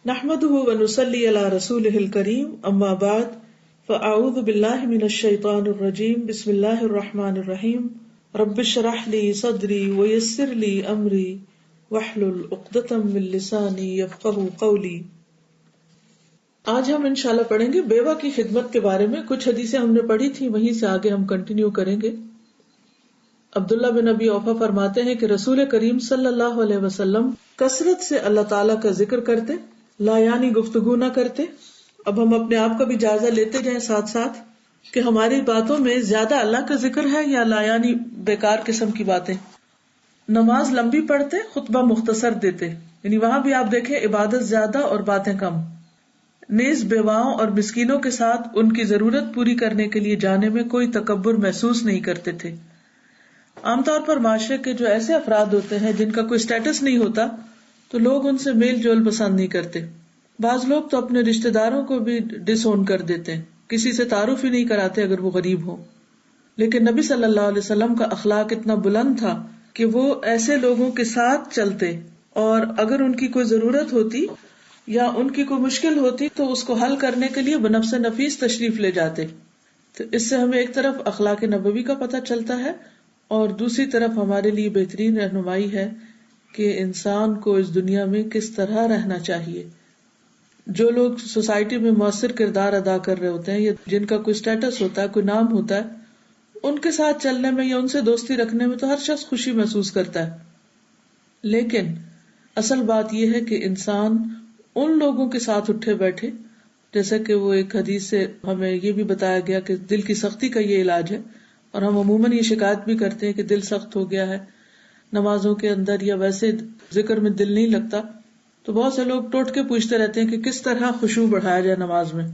نحمده ونصلي على رسوله الكريم اما بعد فاعوذ بالله من الشيطان الرجيم بسم الله الرحمن الرحيم رب اشرح لي صدري ويسر لي امري واحلل عقدة من لساني يفقهوا قولي۔ آج ہم انشاءاللہ پڑھیں گے بیوہ کی خدمت کے بارے میں۔ کچھ حدیثیں ہم نے پڑھی تھی، وہیں سے آگے ہم کنٹینیو کریں گے۔ عبداللہ بن ابی اوفا فرماتے ہیں کہ رسول کریم صلی اللہ علیہ وسلم کثرت سے اللہ تعالیٰ کا ذکر کرتے، لا یعنی گفتگو نہ کرتے۔ اب ہم اپنے آپ کا بھی جائزہ لیتے جائیں ساتھ ساتھ کہ ہماری باتوں میں زیادہ اللہ کا ذکر ہے یا لا یعنی بیکار قسم کی باتیں۔ نماز لمبی پڑھتے، خطبہ مختصر دیتے، یعنی وہاں بھی آپ دیکھیں عبادت زیادہ اور باتیں کم۔ نیز بیواؤں اور مسکینوں کے ساتھ ان کی ضرورت پوری کرنے کے لیے جانے میں کوئی تکبر محسوس نہیں کرتے تھے۔ عام طور پر معاشرے کے جو ایسے افراد ہوتے ہیں جن کا کوئی سٹیٹس نہیں ہوتا تو لوگ ان سے میل جول پسند نہیں کرتے۔ بعض لوگ تو اپنے رشتہ داروں کو بھی ڈس اون کر دیتے ہیں، کسی سے تعارف ہی نہیں کراتے اگر وہ غریب ہو۔ لیکن نبی صلی اللہ علیہ وسلم کا اخلاق اتنا بلند تھا کہ وہ ایسے لوگوں کے ساتھ چلتے، اور اگر ان کی کوئی ضرورت ہوتی یا ان کی کوئی مشکل ہوتی تو اس کو حل کرنے کے لیے بنفس نفیس تشریف لے جاتے۔ تو اس سے ہمیں ایک طرف اخلاق نبوی کا پتہ چلتا ہے اور دوسری طرف ہمارے لیے بہترین رہنمائی ہے کہ انسان کو اس دنیا میں کس طرح رہنا چاہیے۔ جو لوگ سوسائٹی میں مؤثر کردار ادا کر رہے ہوتے ہیں یا جن کا کوئی سٹیٹس ہوتا ہے، کوئی نام ہوتا ہے، ان کے ساتھ چلنے میں یا ان سے دوستی رکھنے میں تو ہر شخص خوشی محسوس کرتا ہے، لیکن اصل بات یہ ہے کہ انسان ان لوگوں کے ساتھ اٹھے بیٹھے، جیسا کہ وہ ایک حدیث سے ہمیں یہ بھی بتایا گیا کہ دل کی سختی کا یہ علاج ہے، اور ہم عموماً یہ شکایت بھی کرتے ہیں کہ دل سخت ہو گیا ہے، نمازوں کے اندر یا ویسے ذکر میں دل نہیں لگتا، تو بہت سے لوگ ٹوٹ کے پوچھتے رہتے ہیں کہ کس طرح خشوع بڑھایا جائے نماز میں،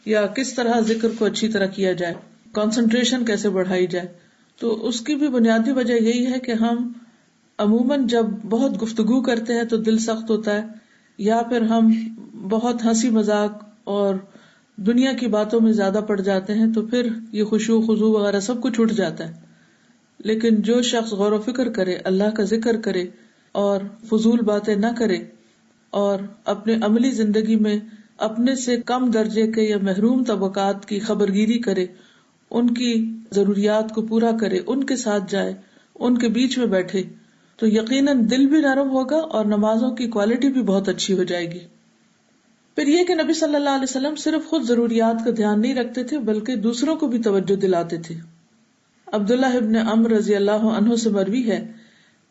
یا کس طرح ذکر کو اچھی طرح کیا جائے، کنسنٹریشن کیسے بڑھائی جائے۔ تو اس کی بھی بنیادی وجہ یہی ہے کہ ہم عموماً جب بہت گفتگو کرتے ہیں تو دل سخت ہوتا ہے، یا پھر ہم بہت ہنسی مذاق اور دنیا کی باتوں میں زیادہ پڑ جاتے ہیں تو پھر یہ خشوع خضوع وغیرہ سب کچھ اٹھ جاتا ہے۔ لیکن جو شخص غور و فکر کرے، اللہ کا ذکر کرے اور فضول باتیں نہ کرے، اور اپنے عملی زندگی میں اپنے سے کم درجے کے یا محروم طبقات کی خبرگیری کرے، ان کی ضروریات کو پورا کرے، ان کے ساتھ جائے، ان کے بیچ میں بیٹھے، تو یقیناً دل بھی نرم ہوگا اور نمازوں کی کوالٹی بھی بہت اچھی ہو جائے گی۔ پھر یہ کہ نبی صلی اللہ علیہ وسلم صرف خود ضروریات کا دھیان نہیں رکھتے تھے بلکہ دوسروں کو بھی توجہ دلاتے تھے۔ عبداللہ ابن عمرو رضی اللہ عنہ سے مروی ہے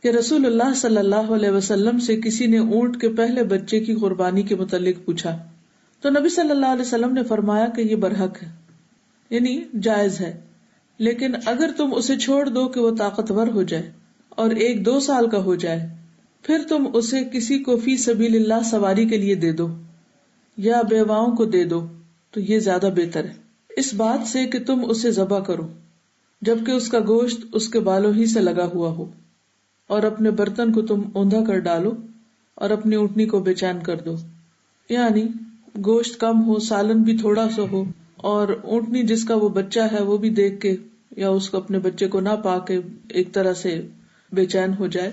کہ رسول اللہ صلی اللہ علیہ وسلم سے کسی نے اونٹ کے پہلے بچے کی قربانی کے متعلق پوچھا تو نبی صلی اللہ علیہ وسلم نے فرمایا کہ یہ برحق ہے، یعنی جائز ہے، لیکن اگر تم اسے چھوڑ دو کہ وہ طاقتور ہو جائے اور 1-2 سال کا ہو جائے، پھر تم اسے کسی کو فی سبیل اللہ سواری کے لیے دے دو یا بیواؤں کو دے دو تو یہ زیادہ بہتر ہے، اس بات سے کہ تم اسے ذبح کرو جبکہ اس کا گوشت اس کے بالوں ہی سے لگا ہوا ہو، اور اپنے برتن کو تم اوندا کر ڈالو اور اپنی اونٹنی کو بے چین کر دو، یعنی گوشت کم ہو، سالن بھی تھوڑا سا ہو، اور اونٹنی جس کا وہ بچہ ہے وہ بھی دیکھ کے یا اس کو اپنے بچے کو نہ پا کے ایک طرح سے بے چین ہو جائے۔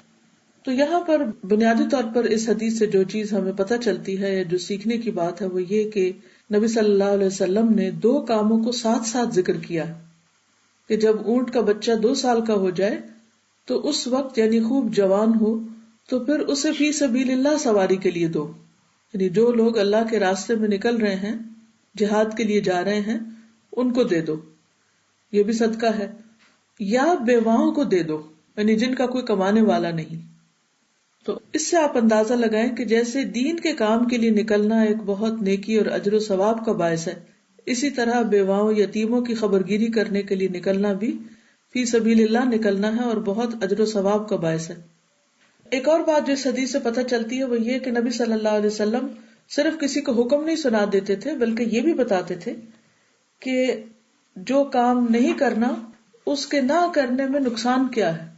تو یہاں پر بنیادی طور پر اس حدیث سے جو چیز ہمیں پتہ چلتی ہے یا جو سیکھنے کی بات ہے وہ یہ کہ نبی صلی اللہ علیہ وسلم نے 2 کاموں کو ساتھ ساتھ ذکر کیا کہ جب اونٹ کا بچہ 2 سال کا ہو جائے تو اس وقت یعنی خوب جوان ہو تو پھر اسے فی سبیل اللہ سواری کے لیے دو، یعنی جو لوگ اللہ کے راستے میں نکل رہے ہیں، جہاد کے لیے جا رہے ہیں، ان کو دے دو، یہ بھی صدقہ ہے، یا بیواؤں کو دے دو، یعنی جن کا کوئی کمانے والا نہیں۔ تو اس سے آپ اندازہ لگائیں کہ جیسے دین کے کام کے لیے نکلنا ایک بہت نیکی اور اجر و ثواب کا باعث ہے، اسی طرح بیواؤں یتیموں کی خبرگیری کرنے کے لیے نکلنا بھی فی سبیل اللہ نکلنا ہے اور بہت اجر و ثواب کا باعث ہے۔ ایک اور بات جو اس حدیث سے پتہ چلتی ہے وہ یہ کہ نبی صلی اللہ علیہ وسلم صرف کسی کو حکم نہیں سنا دیتے تھے بلکہ یہ بھی بتاتے تھے کہ جو کام نہیں کرنا اس کے نہ کرنے میں نقصان کیا ہے،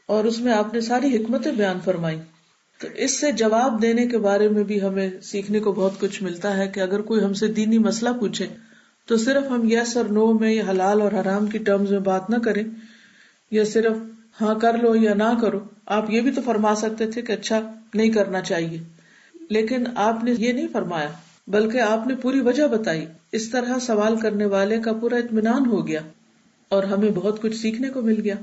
اور اس میں آپ نے ساری حکمتیں بیان فرمائی۔ تو اس سے جواب دینے کے بارے میں بھی ہمیں سیکھنے کو بہت کچھ ملتا ہے کہ اگر کوئی ہم سے دینی مسئلہ پوچھے تو صرف ہم یس اور نو میں یا حلال اور حرام کی ٹرمز میں بات نہ کریں، یا صرف ہاں کر لو یا نہ کرو۔ آپ یہ بھی تو فرما سکتے تھے کہ اچھا نہیں کرنا چاہیے، لیکن آپ نے یہ نہیں فرمایا، بلکہ آپ نے پوری وجہ بتائی. اس طرح سوال کرنے والے کا پورا اطمینان ہو گیا اور ہمیں بہت کچھ سیکھنے کو مل گیا.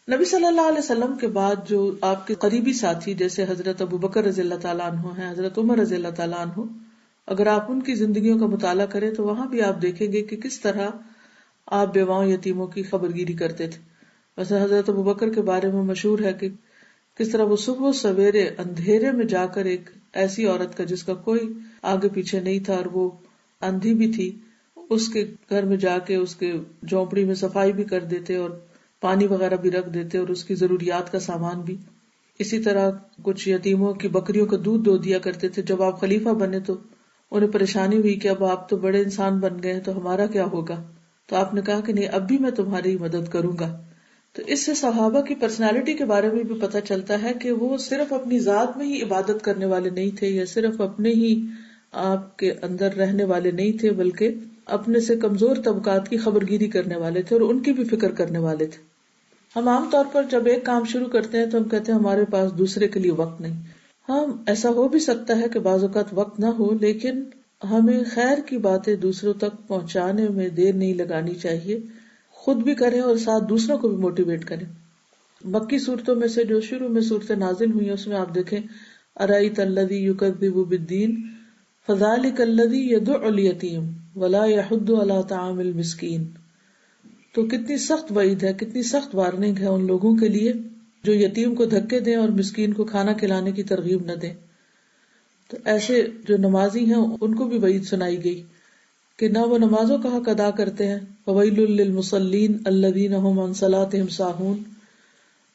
نبی صلی اللہ علیہ وسلم کے بعد جو آپ کے قریبی ساتھی جیسے حضرت ابو بکر رضی اللہ تعالیٰ عنہ ہیں، حضرت عمر رضی اللہ تعالیٰ عنہ، اگر آپ ان کی زندگیوں کا مطالعہ کریں تو وہاں بھی آپ دیکھیں گے کہ کس طرح آپ بیواؤں یتیموں کی خبرگیری کرتے تھے. ویسے حضرت ابو بکر کے بارے میں مشہور ہے کہ کس طرح وہ صبح سویرے اندھیرے میں جا کر ایک ایسی عورت کا جس کا کوئی آگے پیچھے نہیں تھا اور وہ اندھی بھی تھی، اس کے گھر میں جا کے اس کے جھونپڑی میں صفائی بھی کر دیتے اور پانی وغیرہ بھی رکھ دیتے اور اس کی ضروریات کا سامان بھی. اسی طرح کچھ یتیموں کی بکریوں کا دودھ دو دیا کرتے تھے. جب آپ خلیفہ بنے تو انہیں پریشانی ہوئی کہ اب آپ تو بڑے انسان بن گئے تو ہمارا کیا ہوگا، تو آپ نے کہا کہ نہیں، اب بھی میں تمہاری مدد کروں گا. تو اس سے صحابہ کی پرسنالٹی کے بارے میں بھی پتہ چلتا ہے کہ وہ صرف اپنی ذات میں ہی عبادت کرنے والے نہیں تھے یا صرف اپنے ہی آپ کے اندر رہنے والے نہیں تھے، بلکہ اپنے سے کمزور طبقات کی خبرگیری کرنے والے تھے اور ان کی بھی فکر کرنے والے تھے. ہم عام طور پر جب ایک کام شروع کرتے ہیں تو ہم کہتے ہیں ہمارے پاس دوسرے کے لیے وقت نہیں. ہاں، ایسا ہو بھی سکتا ہے کہ بعض اوقات وقت نہ ہو، لیکن ہمیں خیر کی باتیں دوسروں تک پہنچانے میں دیر نہیں لگانی چاہیے. خود بھی کریں اور ساتھ دوسروں کو بھی موٹیویٹ کریں. مکی صورتوں میں سے جو شروع میں صورتیں نازل ہوئی ہیں اس میں آپ دیکھیں ارأیت الذی یکذب بالدین فذلک الذی یدع الیتیم ولا یحض علی طعام المسکین. تو کتنی سخت وعید ہے، کتنی سخت وارننگ ہے ان لوگوں کے لیے جو یتیم کو دھکے دیں اور مسکین کو کھانا کھلانے کی ترغیب نہ دیں. تو ایسے جو نمازی ہیں ان کو بھی وعید سنائی گئی کہ نہ وہ نمازوں کا حق ادا کرتے ہیں. فویل للمصلین الذین هم عن صلاتهم ساہون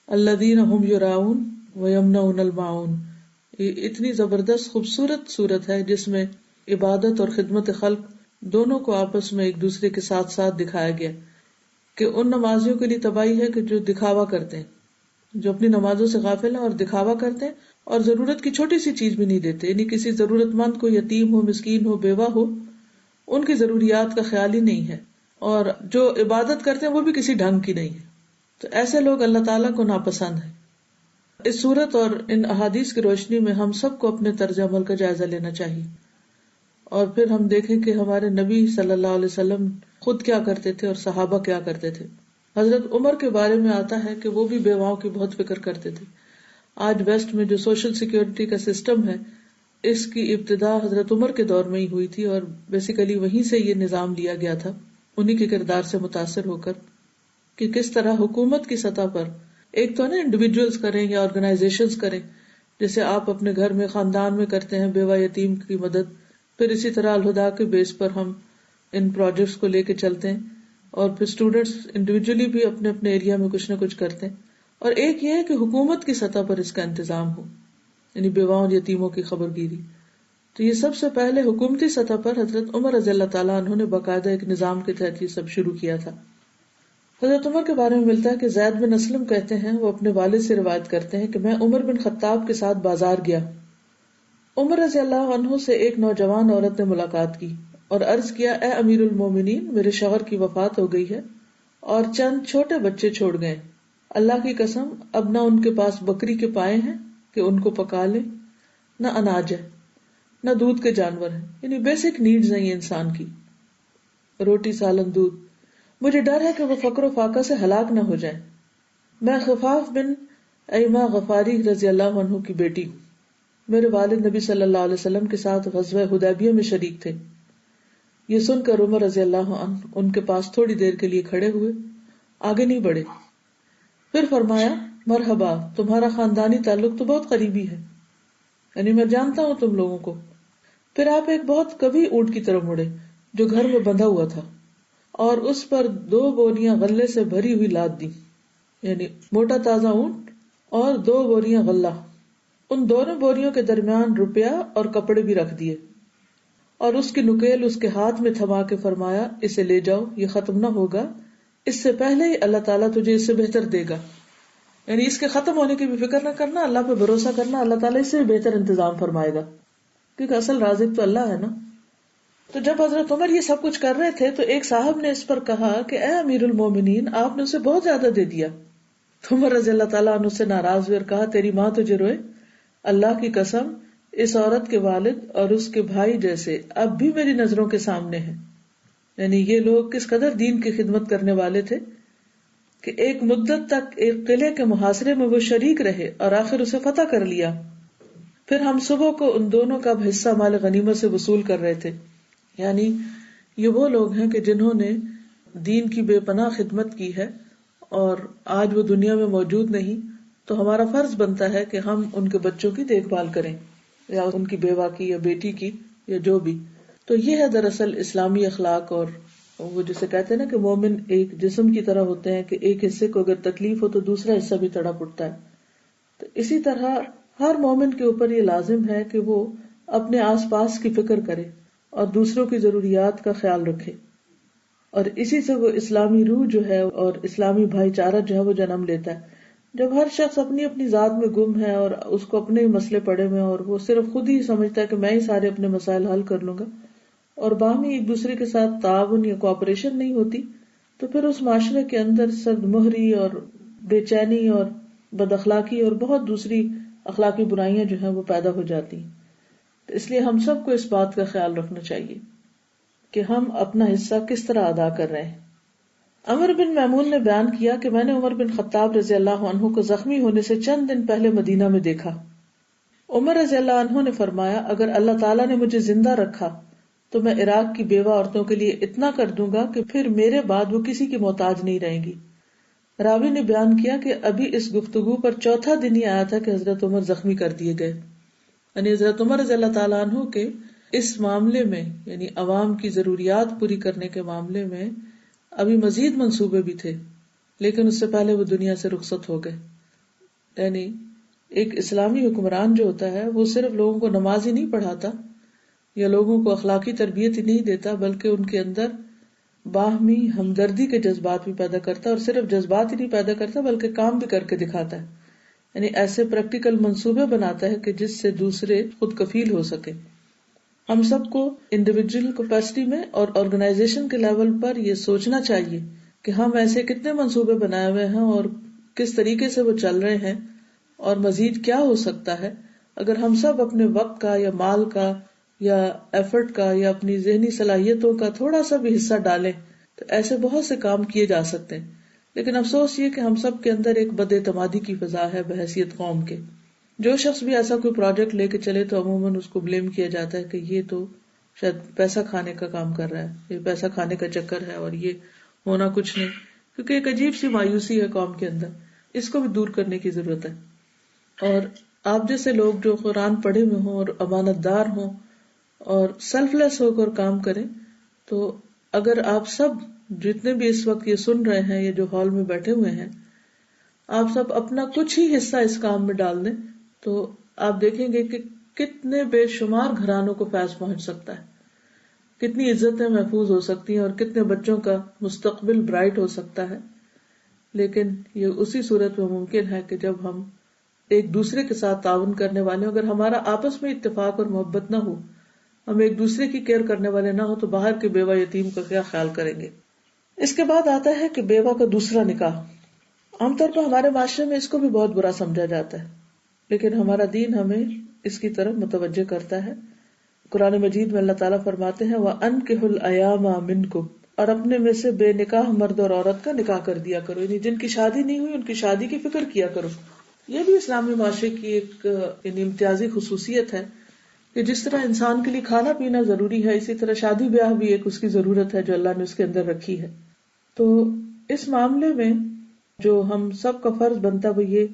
الذین هم یراؤون ویمنعون الماعون. یہ اتنی زبردست خوبصورت صورت ہے جس میں عبادت اور خدمت خلق دونوں کو آپس میں ایک دوسرے کے ساتھ ساتھ دکھایا گیا کہ ان نمازیوں کے لیے تباہی ہے کہ جو دکھاوا کرتے ہیں، جو اپنی نمازوں سے غافل ہیں اور دکھاوا کرتے ہیں اور ضرورت کی چھوٹی سی چیز بھی نہیں دیتے. یعنی کسی ضرورت مند کو، یتیم ہو، مسکین ہو، بیوہ ہو، ان کی ضروریات کا خیال ہی نہیں ہے، اور جو عبادت کرتے ہیں وہ بھی کسی ڈھنگ کی نہیں ہے. تو ایسے لوگ اللہ تعالیٰ کو ناپسند ہیں. اس صورت اور ان احادیث کی روشنی میں ہم سب کو اپنے طرز عمل کا جائزہ لینا چاہیے، اور پھر ہم دیکھیں کہ ہمارے نبی صلی اللہ علیہ وسلم خود کیا کرتے تھے اور صحابہ کیا کرتے تھے. حضرت عمر کے بارے میں آتا ہے کہ وہ بھی بیواؤں کی بہت فکر کرتے تھے. آج ویسٹ میں جو سوشل سیکیورٹی کا سسٹم ہے، اس کی ابتدا حضرت عمر کے دور میں ہی ہوئی تھی، اور بیسیکلی وہیں سے یہ نظام لیا گیا تھا، انہی کے کردار سے متاثر ہو کر، کہ کس طرح حکومت کی سطح پر ایک تو نا انڈیویجولز کریں یا آرگنائزیشنز کریں، جیسے آپ اپنے گھر میں خاندان میں کرتے ہیں بیوہ یتیم کی مدد، پھر اسی طرح الہدا کے بیس پر ہم ان پروجیکٹس کو لے کے چلتے ہیں، اور پھر اسٹوڈینٹس انڈیویجولی بھی اپنے اپنے ایریا میں کچھ نہ کچھ کرتے ہیں. اور ایک یہ ہے کہ حکومت کی سطح پر اس کا انتظام ہو، یعنی بیواؤں یتیموں کی خبرگیری. تو یہ سب سے پہلے حکومتی سطح پر حضرت عمر رضی اللہ تعالیٰ عنہ نے باقاعدہ ایک نظام کے تحت یہ سب شروع کیا تھا. حضرت عمر کے بارے میں ملتا ہے کہ زید بن اسلم کہتے ہیں، وہ اپنے والد سے روایت کرتے ہیں کہ میں عمر بن خطاب کے ساتھ بازار گیا. عمر رضی اللہ عنہ سے ایک نوجوان عورت نے ملاقات کی اور عرض کیا، اے امیر المومنین، میرے شوہر کی وفات ہو گئی ہے اور چند چھوٹے بچے چھوڑ گئے. اللہ کی قسم اب نہ ان کے پاس بکری کے پائے ہیں کہ ان کو پکا لے، نہ اناج ہے، نہ دودھ کے جانور ہیں، یعنی بیسک نیڈز ہیں یہ انسان کی، روٹی سالن دودھ. مجھے ڈر ہے کہ وہ فقر و فاقہ سے ہلاک نہ ہو جائیں. میں خفاف بن ایما غفاری رضی اللہ عنہ کی بیٹی ہوں. میرے والد نبی صلی اللہ علیہ وسلم کے ساتھ غزوہ حدیبیہ میں شریک تھے. یہ سن کر عمر رضی اللہ عنہ ان کے پاس تھوڑی دیر کے لیے کھڑے ہوئے، آگے نہیں بڑھے. پھر فرمایا، مرحبا، تمہارا خاندانی تعلق تو بہت قریبی ہے، یعنی میں جانتا ہوں تم لوگوں کو. پھر آپ ایک بہت کبھی اونٹ کی طرف مڑے جو گھر میں بندھا ہوا تھا، اور اس پر 2 بوریاں غلے سے بھری ہوئی لاد دی، یعنی موٹا تازہ اونٹ اور 2 بوریاں غلہ. ان دونوں بوریوں کے درمیان روپیہ اور کپڑے بھی رکھ دیے، اور اس کی نکیل اس کے ہاتھ میں تھما کے فرمایا، اسے لے جاؤ، یہ ختم نہ ہوگا، اس سے پہلے ہی اللہ تعالیٰ تجھے اس سے بہتر دے گا. یعنی اس کے ختم ہونے کی بھی فکر نہ کرنا، اللہ پہ بھروسہ کرنا، اللہ تعالیٰ اس سے بھی بہتر انتظام فرمائے گا، کیونکہ اصل رازق تو اللہ ہے نا. تو جب حضرت عمر یہ سب کچھ کر رہے تھے تو ایک صاحب نے اس پر کہا کہ اے امیر المومنین، آپ نے اسے بہت زیادہ دے دیا. تو عمر رضی اللہ تعالیٰ عنہ سے ناراض ہوئے اور کہا، تیری ماں تجھے روئے، اللہ کی قسم اس عورت کے والد اور اس کے بھائی جیسے اب بھی میری نظروں کے سامنے ہیں. یعنی یہ لوگ کس قدر دین کی خدمت کرنے والے تھے کہ ایک مدت تک ایک قلعے کے محاصرے میں وہ شریک رہے اور آخر اسے فتح کر لیا. پھر ہم صبح کو ان دونوں کا حصہ مال غنیمت سے وصول کر رہے تھے. یعنی یہ وہ لوگ ہیں کہ جنہوں نے دین کی بے پناہ خدمت کی ہے اور آج وہ دنیا میں موجود نہیں، تو ہمارا فرض بنتا ہے کہ ہم ان کے بچوں کی دیکھ بھال کریں، یا ان کی بیوہ کی یا بیٹی کی یا جو بھی. تو یہ ہے دراصل اسلامی اخلاق. اور وہ جسے کہتے ہیں نا کہ مومن ایک جسم کی طرح ہوتے ہیں کہ ایک حصے کو اگر تکلیف ہو تو دوسرا حصہ بھی تڑپ اٹھتا ہے. تو اسی طرح ہر مومن کے اوپر یہ لازم ہے کہ وہ اپنے آس پاس کی فکر کرے اور دوسروں کی ضروریات کا خیال رکھے، اور اسی سے وہ اسلامی روح جو ہے اور اسلامی بھائی چارہ جو ہے وہ جنم لیتا ہے. جب ہر شخص اپنی اپنی ذات میں گم ہے اور اس کو اپنے ہی مسئلے پڑے ہوئے ہیں اور وہ صرف خود ہی سمجھتا ہے کہ میں ہی سارے اپنے مسائل حل کر لوں گا، اور باہمی ایک دوسرے کے ساتھ تعاون یا کوآپریشن نہیں ہوتی، تو پھر اس معاشرے کے اندر سرد مہری اور بے چینی اور بد اخلاقی اور بہت دوسری اخلاقی برائیاں جو ہیں وہ پیدا ہو جاتی ہیں. تو اس لیے ہم سب کو اس بات کا خیال رکھنا چاہیے کہ ہم اپنا حصہ کس طرح ادا کر رہے ہیں. عمر بن میمون نے بیان کیا کہ میں نے عمر بن خطاب رضی اللہ عنہ کو زخمی ہونے سے چند دن پہلے مدینہ میں دیکھا. عمر رضی اللہ عنہ نے فرمایا، اگر اللہ تعالیٰ نے مجھے زندہ رکھا تو میں عراق کی بیوہ عورتوں کے لیے اتنا کر دوں گا کہ پھر میرے بعد وہ کسی کی محتاج نہیں رہیں گی. راوی نے بیان کیا کہ ابھی اس گفتگو پر چوتھا دن ہی آیا تھا کہ حضرت عمر زخمی کر دیے گئے. یعنی حضرت عمر رضی اللہ تعالیٰ عنہ کے اس معاملے میں، یعنی عوام کی ضروریات پوری کرنے کے معاملے میں ابھی مزید منصوبے بھی تھے، لیکن اس سے پہلے وہ دنیا سے رخصت ہو گئے. یعنی ایک اسلامی حکمران جو ہوتا ہے وہ صرف لوگوں کو نماز ہی نہیں پڑھاتا یا لوگوں کو اخلاقی تربیت ہی نہیں دیتا، بلکہ ان کے اندر باہمی ہمدردی کے جذبات بھی پیدا کرتا ہے، اور صرف جذبات ہی نہیں پیدا کرتا بلکہ کام بھی کر کے دکھاتا ہے. یعنی ایسے پریکٹیکل منصوبے بناتا ہے کہ جس سے دوسرے خود کفیل ہو سکے. ہم سب کو انڈیویجول کیپیسٹی میں اور آرگنائزیشن کے لیول پر یہ سوچنا چاہیے کہ ہم ایسے کتنے منصوبے بنائے ہوئے ہیں اور کس طریقے سے وہ چل رہے ہیں، اور مزید کیا ہو سکتا ہے اگر ہم سب اپنے وقت کا یا مال کا یا ایفرٹ کا یا اپنی ذہنی صلاحیتوں کا تھوڑا سا بھی حصہ ڈالیں تو ایسے بہت سے کام کیے جا سکتے ہیں. لیکن افسوس یہ کہ ہم سب کے اندر ایک بد اعتمادی کی فضا ہے بحیثیت قوم کے. جو شخص بھی ایسا کوئی پروجیکٹ لے کے چلے تو عموماً اس کو بلیم کیا جاتا ہے کہ یہ تو شاید پیسہ کھانے کا کام کر رہا ہے، یہ پیسہ کھانے کا چکر ہے اور یہ ہونا کچھ نہیں. کیونکہ ایک عجیب سی مایوسی ہے قوم کے اندر، اس کو بھی دور کرنے کی ضرورت ہے. اور آپ جیسے لوگ جو قرآن پڑھے ہوئے ہوں اور امانت دار ہوں اور سیلف لیس ہو کر کام کریں، تو اگر آپ سب جتنے بھی اس وقت یہ سن رہے ہیں، یہ جو ہال میں بیٹھے ہوئے ہیں، آپ سب اپنا کچھ ہی حصہ اس کام میں ڈال دیں تو آپ دیکھیں گے کہ کتنے بے شمار گھرانوں کو فیض پہنچ سکتا ہے، کتنی عزتیں محفوظ ہو سکتی ہیں اور کتنے بچوں کا مستقبل برائٹ ہو سکتا ہے. لیکن یہ اسی صورت میں ممکن ہے کہ جب ہم ایک دوسرے کے ساتھ تعاون کرنے والے ہوں. اگر ہمارا آپس میں اتفاق اور محبت نہ ہو، ہم ایک دوسرے کی کیئر کرنے والے نہ ہو، تو باہر کے بیوہ یتیم کا کیا خیال کریں گے. اس کے بعد آتا ہے کہ بیوہ کا دوسرا نکاح. عام طور پر ہمارے معاشرے میں اس کو بھی بہت برا سمجھا جاتا ہے، لیکن ہمارا دین ہمیں اس کی طرف متوجہ کرتا ہے. قرآن مجید میں اللہ تعالیٰ فرماتے ہیں وَأَنكِحُوا الْأَيَامَ مِنكُمْ، اور اپنے میں سے بے نکاح مرد اور عورت کا نکاح کر دیا کرو. یعنی جن کی شادی نہیں ہوئی ان کی شادی کی فکر کیا کرو. یہ بھی اسلامی معاشرے کی ایک امتیازی خصوصیت ہے کہ جس طرح انسان کے لیے کھانا پینا ضروری ہے، اسی طرح شادی بیاہ بھی ایک اس کی ضرورت ہے جو اللہ نے اس کے اندر رکھی ہے. تو اس معاملے میں جو ہم سب کا فرض بنتا وہ یہ،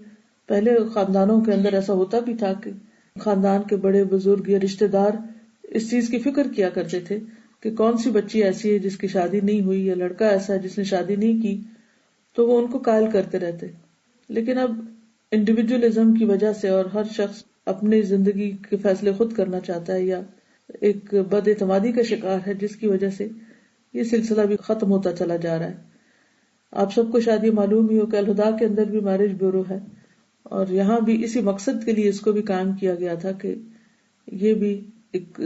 پہلے خاندانوں کے اندر ایسا ہوتا بھی تھا کہ خاندان کے بڑے بزرگ یا رشتے دار اس چیز کی فکر کیا کرتے تھے کہ کون سی بچی ایسی ہے جس کی شادی نہیں ہوئی، یا لڑکا ایسا ہے جس نے شادی نہیں کی، تو وہ ان کو قائل کرتے رہتے. لیکن اب انڈیویجولزم کی وجہ سے اور ہر شخص اپنی زندگی کے فیصلے خود کرنا چاہتا ہے یا ایک بد اعتمادی کا شکار ہے، جس کی وجہ سے یہ سلسلہ بھی ختم ہوتا چلا جا رہا ہے. آپ سب کو شادی معلوم ہی ہو کہ الہدا کے اندر بھی میرج بیورو ہے، اور یہاں بھی اسی مقصد کے لیے اس کو بھی قائم کیا گیا تھا کہ یہ بھی ایک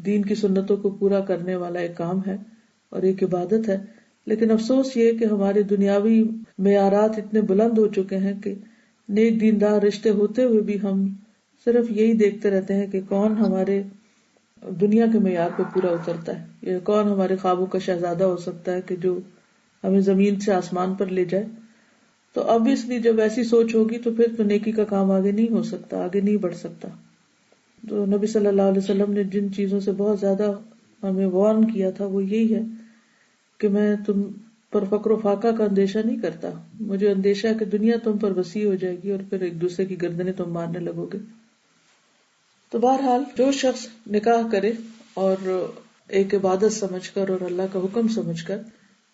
دین کی سنتوں کو پورا کرنے والا ایک کام ہے اور ایک عبادت ہے. لیکن افسوس یہ کہ ہمارے دنیاوی معیارات اتنے بلند ہو چکے ہیں کہ نیک دیندار رشتے ہوتے ہوئے بھی ہم صرف یہی دیکھتے رہتے ہیں کہ کون ہمارے دنیا کے معیار پہ پورا اترتا ہے، یا کون ہمارے خوابوں کا شہزادہ ہو سکتا ہے کہ جو ہمیں زمین سے آسمان پر لے جائے. تو obviously جب ایسی سوچ ہوگی تو پھر تو نیکی کا کام آگے نہیں ہو سکتا، آگے نہیں بڑھ سکتا. تو نبی صلی اللہ علیہ وسلم نے جن چیزوں سے بہت زیادہ ہمیں وارن کیا تھا وہ یہی ہے کہ میں تم پر فقر و فاقہ کا اندیشہ نہیں کرتا، مجھے اندیشہ ہے کہ دنیا تم پر وسیع ہو جائے گی اور پھر ایک دوسرے کی گردنیں تم مارنے لگو گے. تو بہرحال جو شخص نکاح کرے اور ایک عبادت سمجھ کر اور اللہ کا حکم سمجھ کر،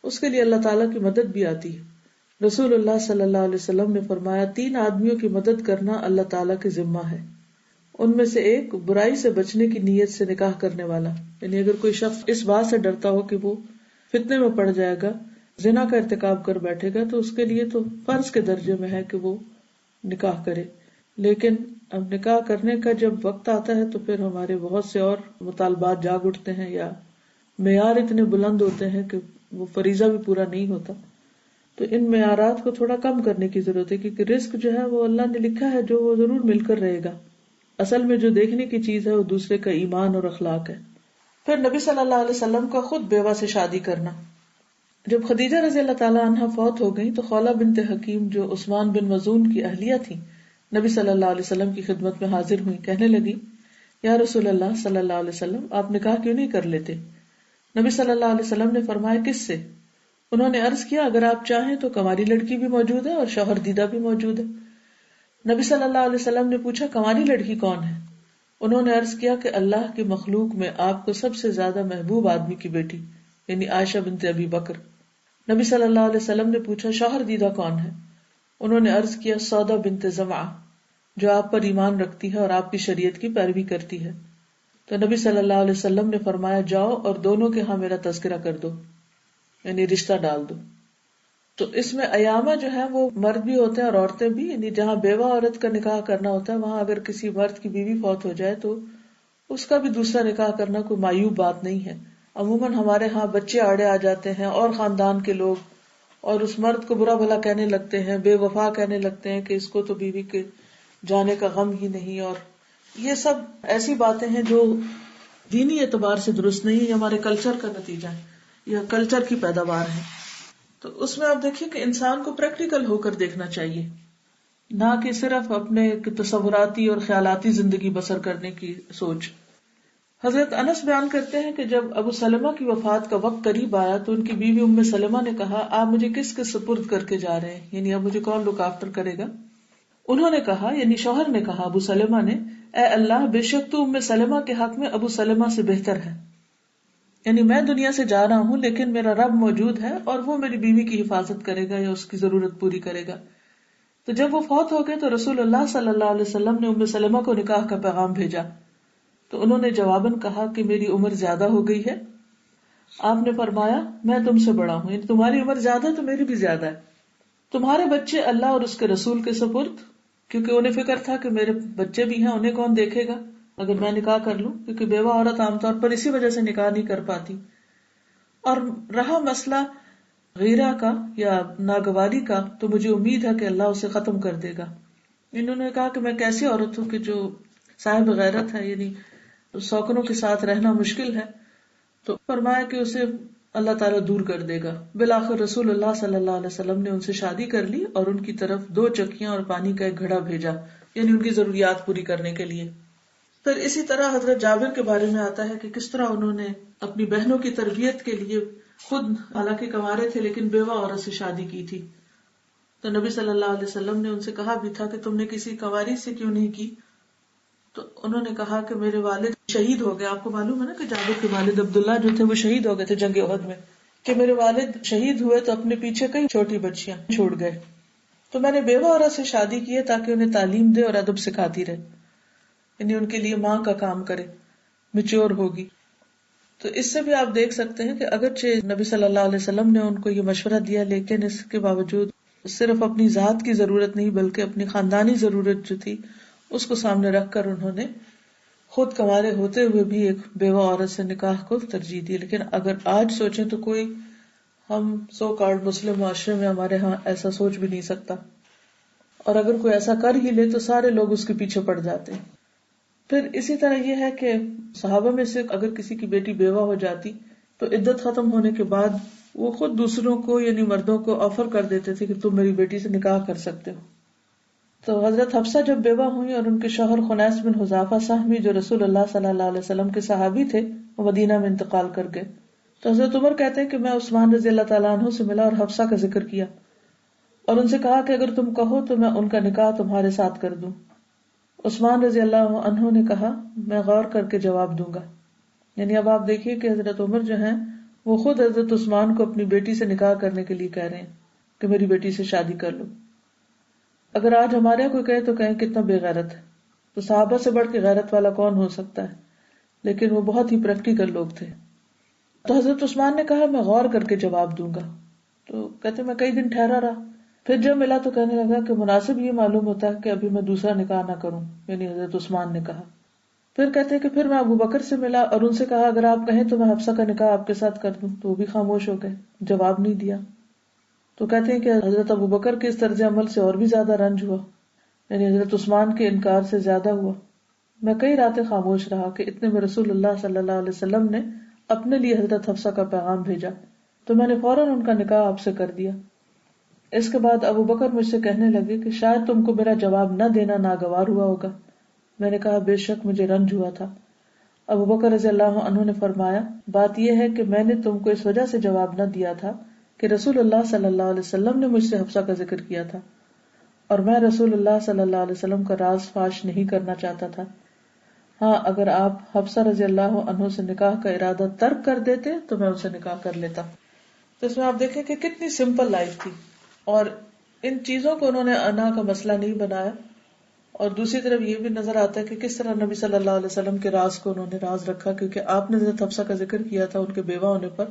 اس کے لیے اللہ تعالیٰ کی مدد بھی آتی ہے. رسول اللہ صلی اللہ علیہ وسلم نے فرمایا 3 آدمیوں کی مدد کرنا اللہ تعالیٰ کے ذمہ ہے. ان میں سے ایک برائی سے بچنے کی نیت سے نکاح کرنے والا، یعنی اگر کوئی شخص اس بات سے ڈرتا ہو کہ وہ فتنے میں پڑ جائے گا، زنا کا ارتکاب کر بیٹھے گا، تو اس کے لیے تو فرض کے درجے میں ہے کہ وہ نکاح کرے. لیکن اب نکاح کرنے کا جب وقت آتا ہے تو پھر ہمارے بہت سے اور مطالبات جاگ اٹھتے ہیں، یا معیار اتنے بلند ہوتے ہیں کہ وہ فریضہ بھی پورا نہیں ہوتا. تو ان معیارات کو تھوڑا کم کرنے کی ضرورت ہے، کیونکہ رزق جو ہے وہ اللہ نے لکھا ہے جو وہ ضرور مل کر رہے گا. اصل میں جو دیکھنے کی چیز ہے وہ دوسرے کا ایمان اور اخلاق ہے. پھر نبی صلی اللہ علیہ وسلم کا خود بیوہ سے شادی کرنا. جب خدیجہ رضی اللہ تعالیٰ عنہا فوت ہو گئی تو خولہ بنت حکیم جو عثمان بن مظعون کی اہلیہ تھی، نبی صلی اللہ علیہ وسلم کی خدمت میں حاضر ہوئی. کہنے لگی یا رسول اللہ صلی اللہ علیہ وسلم، آپ نکاح کیوں نہیں کر لیتے؟ نبی صلی اللہ علیہ وسلم نے فرمایا کس سے؟ انہوں نے عرض کیا اگر آپ چاہیں تو کنواری لڑکی بھی موجود ہے اور شوہر دیدہ بھی موجود ہے. نبی صلی اللہ علیہ وسلم نے پوچھا کنواری لڑکی کون ہے؟ انہوں نے عرض کیا کہ اللہ کی مخلوق میں آپ کو سب سے زیادہ محبوب آدمی کی بیٹی، یعنی عائشہ بنت ابی بکر. نبی صلی اللہ علیہ وسلم نے پوچھا شوہر دیدہ کون ہے؟ انہوں نے عرض کیا سودا بنت زمعہ، جو آپ پر ایمان رکھتی ہے اور آپ کی شریعت کی پیروی کرتی ہے. تو نبی صلی اللہ علیہ وسلم نے فرمایا جاؤ اور دونوں کے ہاں میرا تذکرہ کر دو، یعنی رشتہ ڈال دو. تو اس میں ایامہ جو ہے وہ مرد بھی ہوتے ہیں اور عورتیں بھی، یعنی جہاں بیوہ عورت کا نکاح کرنا ہوتا ہے وہاں اگر کسی مرد کی بیوی فوت ہو جائے تو اس کا بھی دوسرا نکاح کرنا کوئی معیوب بات نہیں ہے. عموماً ہمارے ہاں بچے آڑے آ جاتے ہیں اور خاندان کے لوگ، اور اس مرد کو برا بھلا کہنے لگتے ہیں، بے وفا کہنے لگتے ہیں کہ اس کو تو بیوی کے جانے کا غم ہی نہیں. اور یہ سب ایسی باتیں ہیں جو دینی اعتبار سے درست نہیں ہے، یہ ہمارے کلچر کا نتیجہ ہے یا کلچر کی پیداوار ہے. تو اس میں آپ دیکھیں کہ انسان کو پریکٹیکل ہو کر دیکھنا چاہیے، نہ کہ صرف اپنے تصوراتی اور خیالاتی زندگی بسر کرنے کی سوچ. حضرت انس بیان کرتے ہیں کہ جب ابو سلمہ کی وفات کا وقت قریب آیا تو ان کی بیوی ام سلمہ نے کہا آپ مجھے کس کے سپرد کر کے جا رہے ہیں، یعنی اب مجھے کون لک آفٹر کرے گا؟ انہوں نے کہا، یعنی شوہر نے کہا ابو سلمہ نے، اے اللہ بے شک تو ام سلمہ کے حق میں ابو سلمہ سے بہتر ہے، یعنی میں دنیا سے جا رہا ہوں لیکن میرا رب موجود ہے اور وہ میری بیوی کی حفاظت کرے گا یا اس کی ضرورت پوری کرے گا. تو جب وہ فوت ہو گئے تو رسول اللہ صلی اللہ علیہ وسلم نے ام سلمہ کو نکاح کا پیغام بھیجا. تو انہوں نے جواباً کہا کہ میری عمر زیادہ ہو گئی ہے. آپ نے فرمایا میں تم سے بڑا ہوں، یعنی تمہاری عمر زیادہ ہے تو میری بھی زیادہ ہے. تمہارے بچے اللہ اور اس کے رسول کے سپرد، کیونکہ انہیں فکر تھا کہ میرے بچے بھی ہیں، انہیں کون دیکھے گا اگر میں نکاح کر لوں، کیونکہ بیوہ عورت عام طور پر اسی وجہ سے نکاح نہیں کر پاتی. اور رہا مسئلہ غیرہ کا یا ناگواری کا تو مجھے امید ہے کہ اللہ اسے ختم کر دے گا. انہوں نے کہا کہ میں کیسی عورت ہوں کہ جو صاحب غیرت ہے، یعنی سوکنوں کے ساتھ رہنا مشکل ہے. تو فرمایا کہ اسے اللہ تعالیٰ دور کر دے گا. بالآخر رسول اللہ صلی اللہ علیہ وسلم نے ان سے شادی کر لی اور ان کی طرف 2 چکیاں اور پانی کا ایک گھڑا بھیجا، یعنی ان کی ضروریات پوری کرنے کے لیے. پھر اسی طرح حضرت جابر کے بارے میں آتا ہے کہ کس طرح انہوں نے اپنی بہنوں کی تربیت کے لیے خود حالانکہ کنوارے تھے لیکن بیوہ عورت سے شادی کی تھی. تو نبی صلی اللہ علیہ وسلم نے ان سے کہا بھی تھا کہ تم نے کسی کنواری سے کیوں نہیں کی؟ تو انہوں نے کہا کہ میرے والد شہید ہو گئے. آپ کو معلوم ہے نا کہ جابر کے والد عبداللہ جو تھے وہ شہید ہو گئے تھے جنگ احد میں، کہ میرے والد شہید ہوئے تو اپنے پیچھے کئی چھوٹی بچیاں چھوڑ گئے. تو میں نے بیوہ عورت سے شادی کی ہے تاکہ انہیں تعلیم دے اور ادب سکھاتی رہے، یعنی ان کے لیے ماں کا کام کرے، میچور ہوگی. تو اس سے بھی آپ دیکھ سکتے ہیں کہ اگرچہ نبی صلی اللہ علیہ وسلم نے ان کو یہ مشورہ دیا لیکن اس کے باوجود صرف اپنی ذات کی ضرورت نہیں بلکہ اپنی خاندانی ضرورت جو تھی اس کو سامنے رکھ کر انہوں نے خود کنوارے ہوتے ہوئے بھی ایک بیوہ عورت سے نکاح کو ترجیح دی. لیکن اگر آج سوچیں تو کوئی ہم سو کارڈ مسلم معاشرے میں ہمارے ہاں ایسا سوچ بھی نہیں سکتا. اور اگر کوئی ایسا کر ہی لے تو سارے لوگ اس کے پیچھے پڑ جاتے ہیں. پھر اسی طرح یہ ہے کہ صحابہ میں سے اگر کسی کی بیٹی بیوہ ہو جاتی تو عدت ختم ہونے کے بعد وہ خود دوسروں کو یعنی مردوں کو آفر کر دیتے تھے کہ تم میری بیٹی سے نکاح کر سکتے ہو. تو حضرت حفصہ جب بیوہ ہوئی اور ان کے شوہر خنیس بن حذافہ سہمی جو رسول اللہ صلی اللہ علیہ وسلم کے صحابی تھے وہ مدینہ میں انتقال کر گئے، تو حضرت عمر کہتے ہیں کہ میں عثمان رضی اللہ تعالیٰ عنہ سے ملا اور حفصہ کا ذکر کیا اور ان سے کہا کہ اگر تم کہو تو میں ان کا نکاح تمہارے ساتھ کر دوں. عثمان رضی اللہ عنہ نے کہا میں غور کر کے جواب دوں گا. یعنی اب آپ دیکھیے کہ حضرت عمر جو ہیں وہ خود حضرت عثمان کو اپنی بیٹی سے نکاح کرنے کے لیے کہہ رہے ہیں کہ میری بیٹی سے شادی کر لو. اگر آج ہمارے یہاں کوئی کہے تو کہیں کتنا بے غیرت ہے، تو صحابہ سے بڑھ کے غیرت والا کون ہو سکتا ہے، لیکن وہ بہت ہی پریکٹیکل لوگ تھے. تو حضرت عثمان نے کہا میں غور کر کے جواب دوں گا. تو کہتے میں کئی دن ٹھہرا رہا، پھر جب ملا تو کہنے لگا کہ مناسب یہ معلوم ہوتا ہے کہ ابھی میں دوسرا نکاح نہ کروں، یعنی حضرت عثمان نے کہا. پھر کہتے کہ پھر میں ابو بکر سے ملا اور ان سے کہا اگر آپ کہیں تو میں حفصہ کا نکاح آپ کے ساتھ کر دوں، تو وہ بھی خاموش ہو گئے، جواب نہیں دیا. تو کہتے ہیں کہ حضرت ابو بکر کے اس طرز عمل سے اور بھی زیادہ رنج ہوا، یعنی حضرت عثمان کے انکار سے زیادہ ہوا. میں کئی راتیں خاموش رہا کہ اتنے میں رسول اللہ صلی اللہ علیہ وسلم نے اپنے لیے حضرت حفصہ کا پیغام بھیجا، تو میں نے فوراً ان کا نکاح آپ سے کر دیا. اس کے بعد ابو بکر مجھ سے کہنے لگے کہ شاید تم کو میرا جواب نہ دینا ناگوار ہوا ہوگا. میں نے کہا بے شک مجھے رنج ہوا تھا. ابو بکر رضی اللہ عنہ نے فرمایا بات یہ ہے کہ میں نے تم کو اس وجہ سے جواب نہ دیا تھا کہ رسول اللہ صلی اللہ علیہ وسلم نے مجھ سے حفصہ کا ذکر کیا تھا اور میں رسول اللہ صلی اللہ علیہ وسلم کا راز فاش نہیں کرنا چاہتا تھا. ہاں اگر آپ حفصہ رضی اللہ عنہ سے نکاح کا ارادہ ترک کر دیتے تو میں ان سے نکاح کر لیتا. تو اس میں آپ دیکھیں کہ کتنی سمپل لائف تھی اور ان چیزوں کو انہوں نے انا کا مسئلہ نہیں بنایا. اور دوسری طرف یہ بھی نظر آتا ہے کہ کس طرح نبی صلی اللہ علیہ وسلم کے راز کو انہوں نے راز رکھا، کیونکہ آپ نے حضرت حفصہ کا ذکر کیا تھا ان کے بیوہ ہونے پر،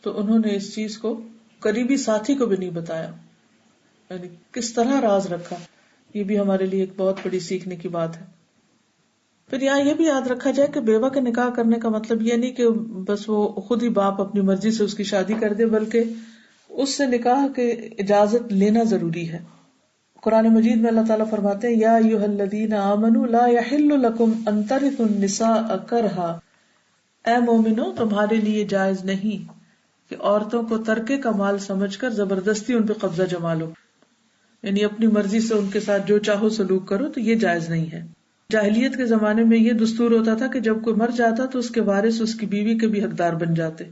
تو انہوں نے اس چیز کو قریبی ساتھی کو بھی نہیں بتایا، یعنی کس طرح راز رکھا. یہ بھی ہمارے لیے ایک بہت بڑی سیکھنے کی بات ہے. پھر یہاں یہ بھی یاد رکھا جائے کہ بیوہ کا نکاح کرنے کا مطلب یہ نہیں کہ بس وہ خود ہی باپ اپنی مرضی سے اس کی شادی کر دے، بلکہ اس سے نکاح کے اجازت لینا ضروری ہے. قرآن مجید میں اللہ تعالیٰ فرماتے ہیں یا ایھا الذین آمنوا لا یحل لکم ان ترثوا النساء کرہا، اے مومنو تمہارے لیے جائز نہیں کہ عورتوں کو ترکے کا مال سمجھ کر زبردستی ان پہ قبضہ جما لو، یعنی اپنی مرضی سے ان کے ساتھ جو چاہو سلوک کرو، تو یہ جائز نہیں ہے. جاہلیت کے زمانے میں یہ دستور ہوتا تھا کہ جب کوئی مر جاتا تو اس کے وارث اس کی بیوی کے بھی حقدار بن جاتے.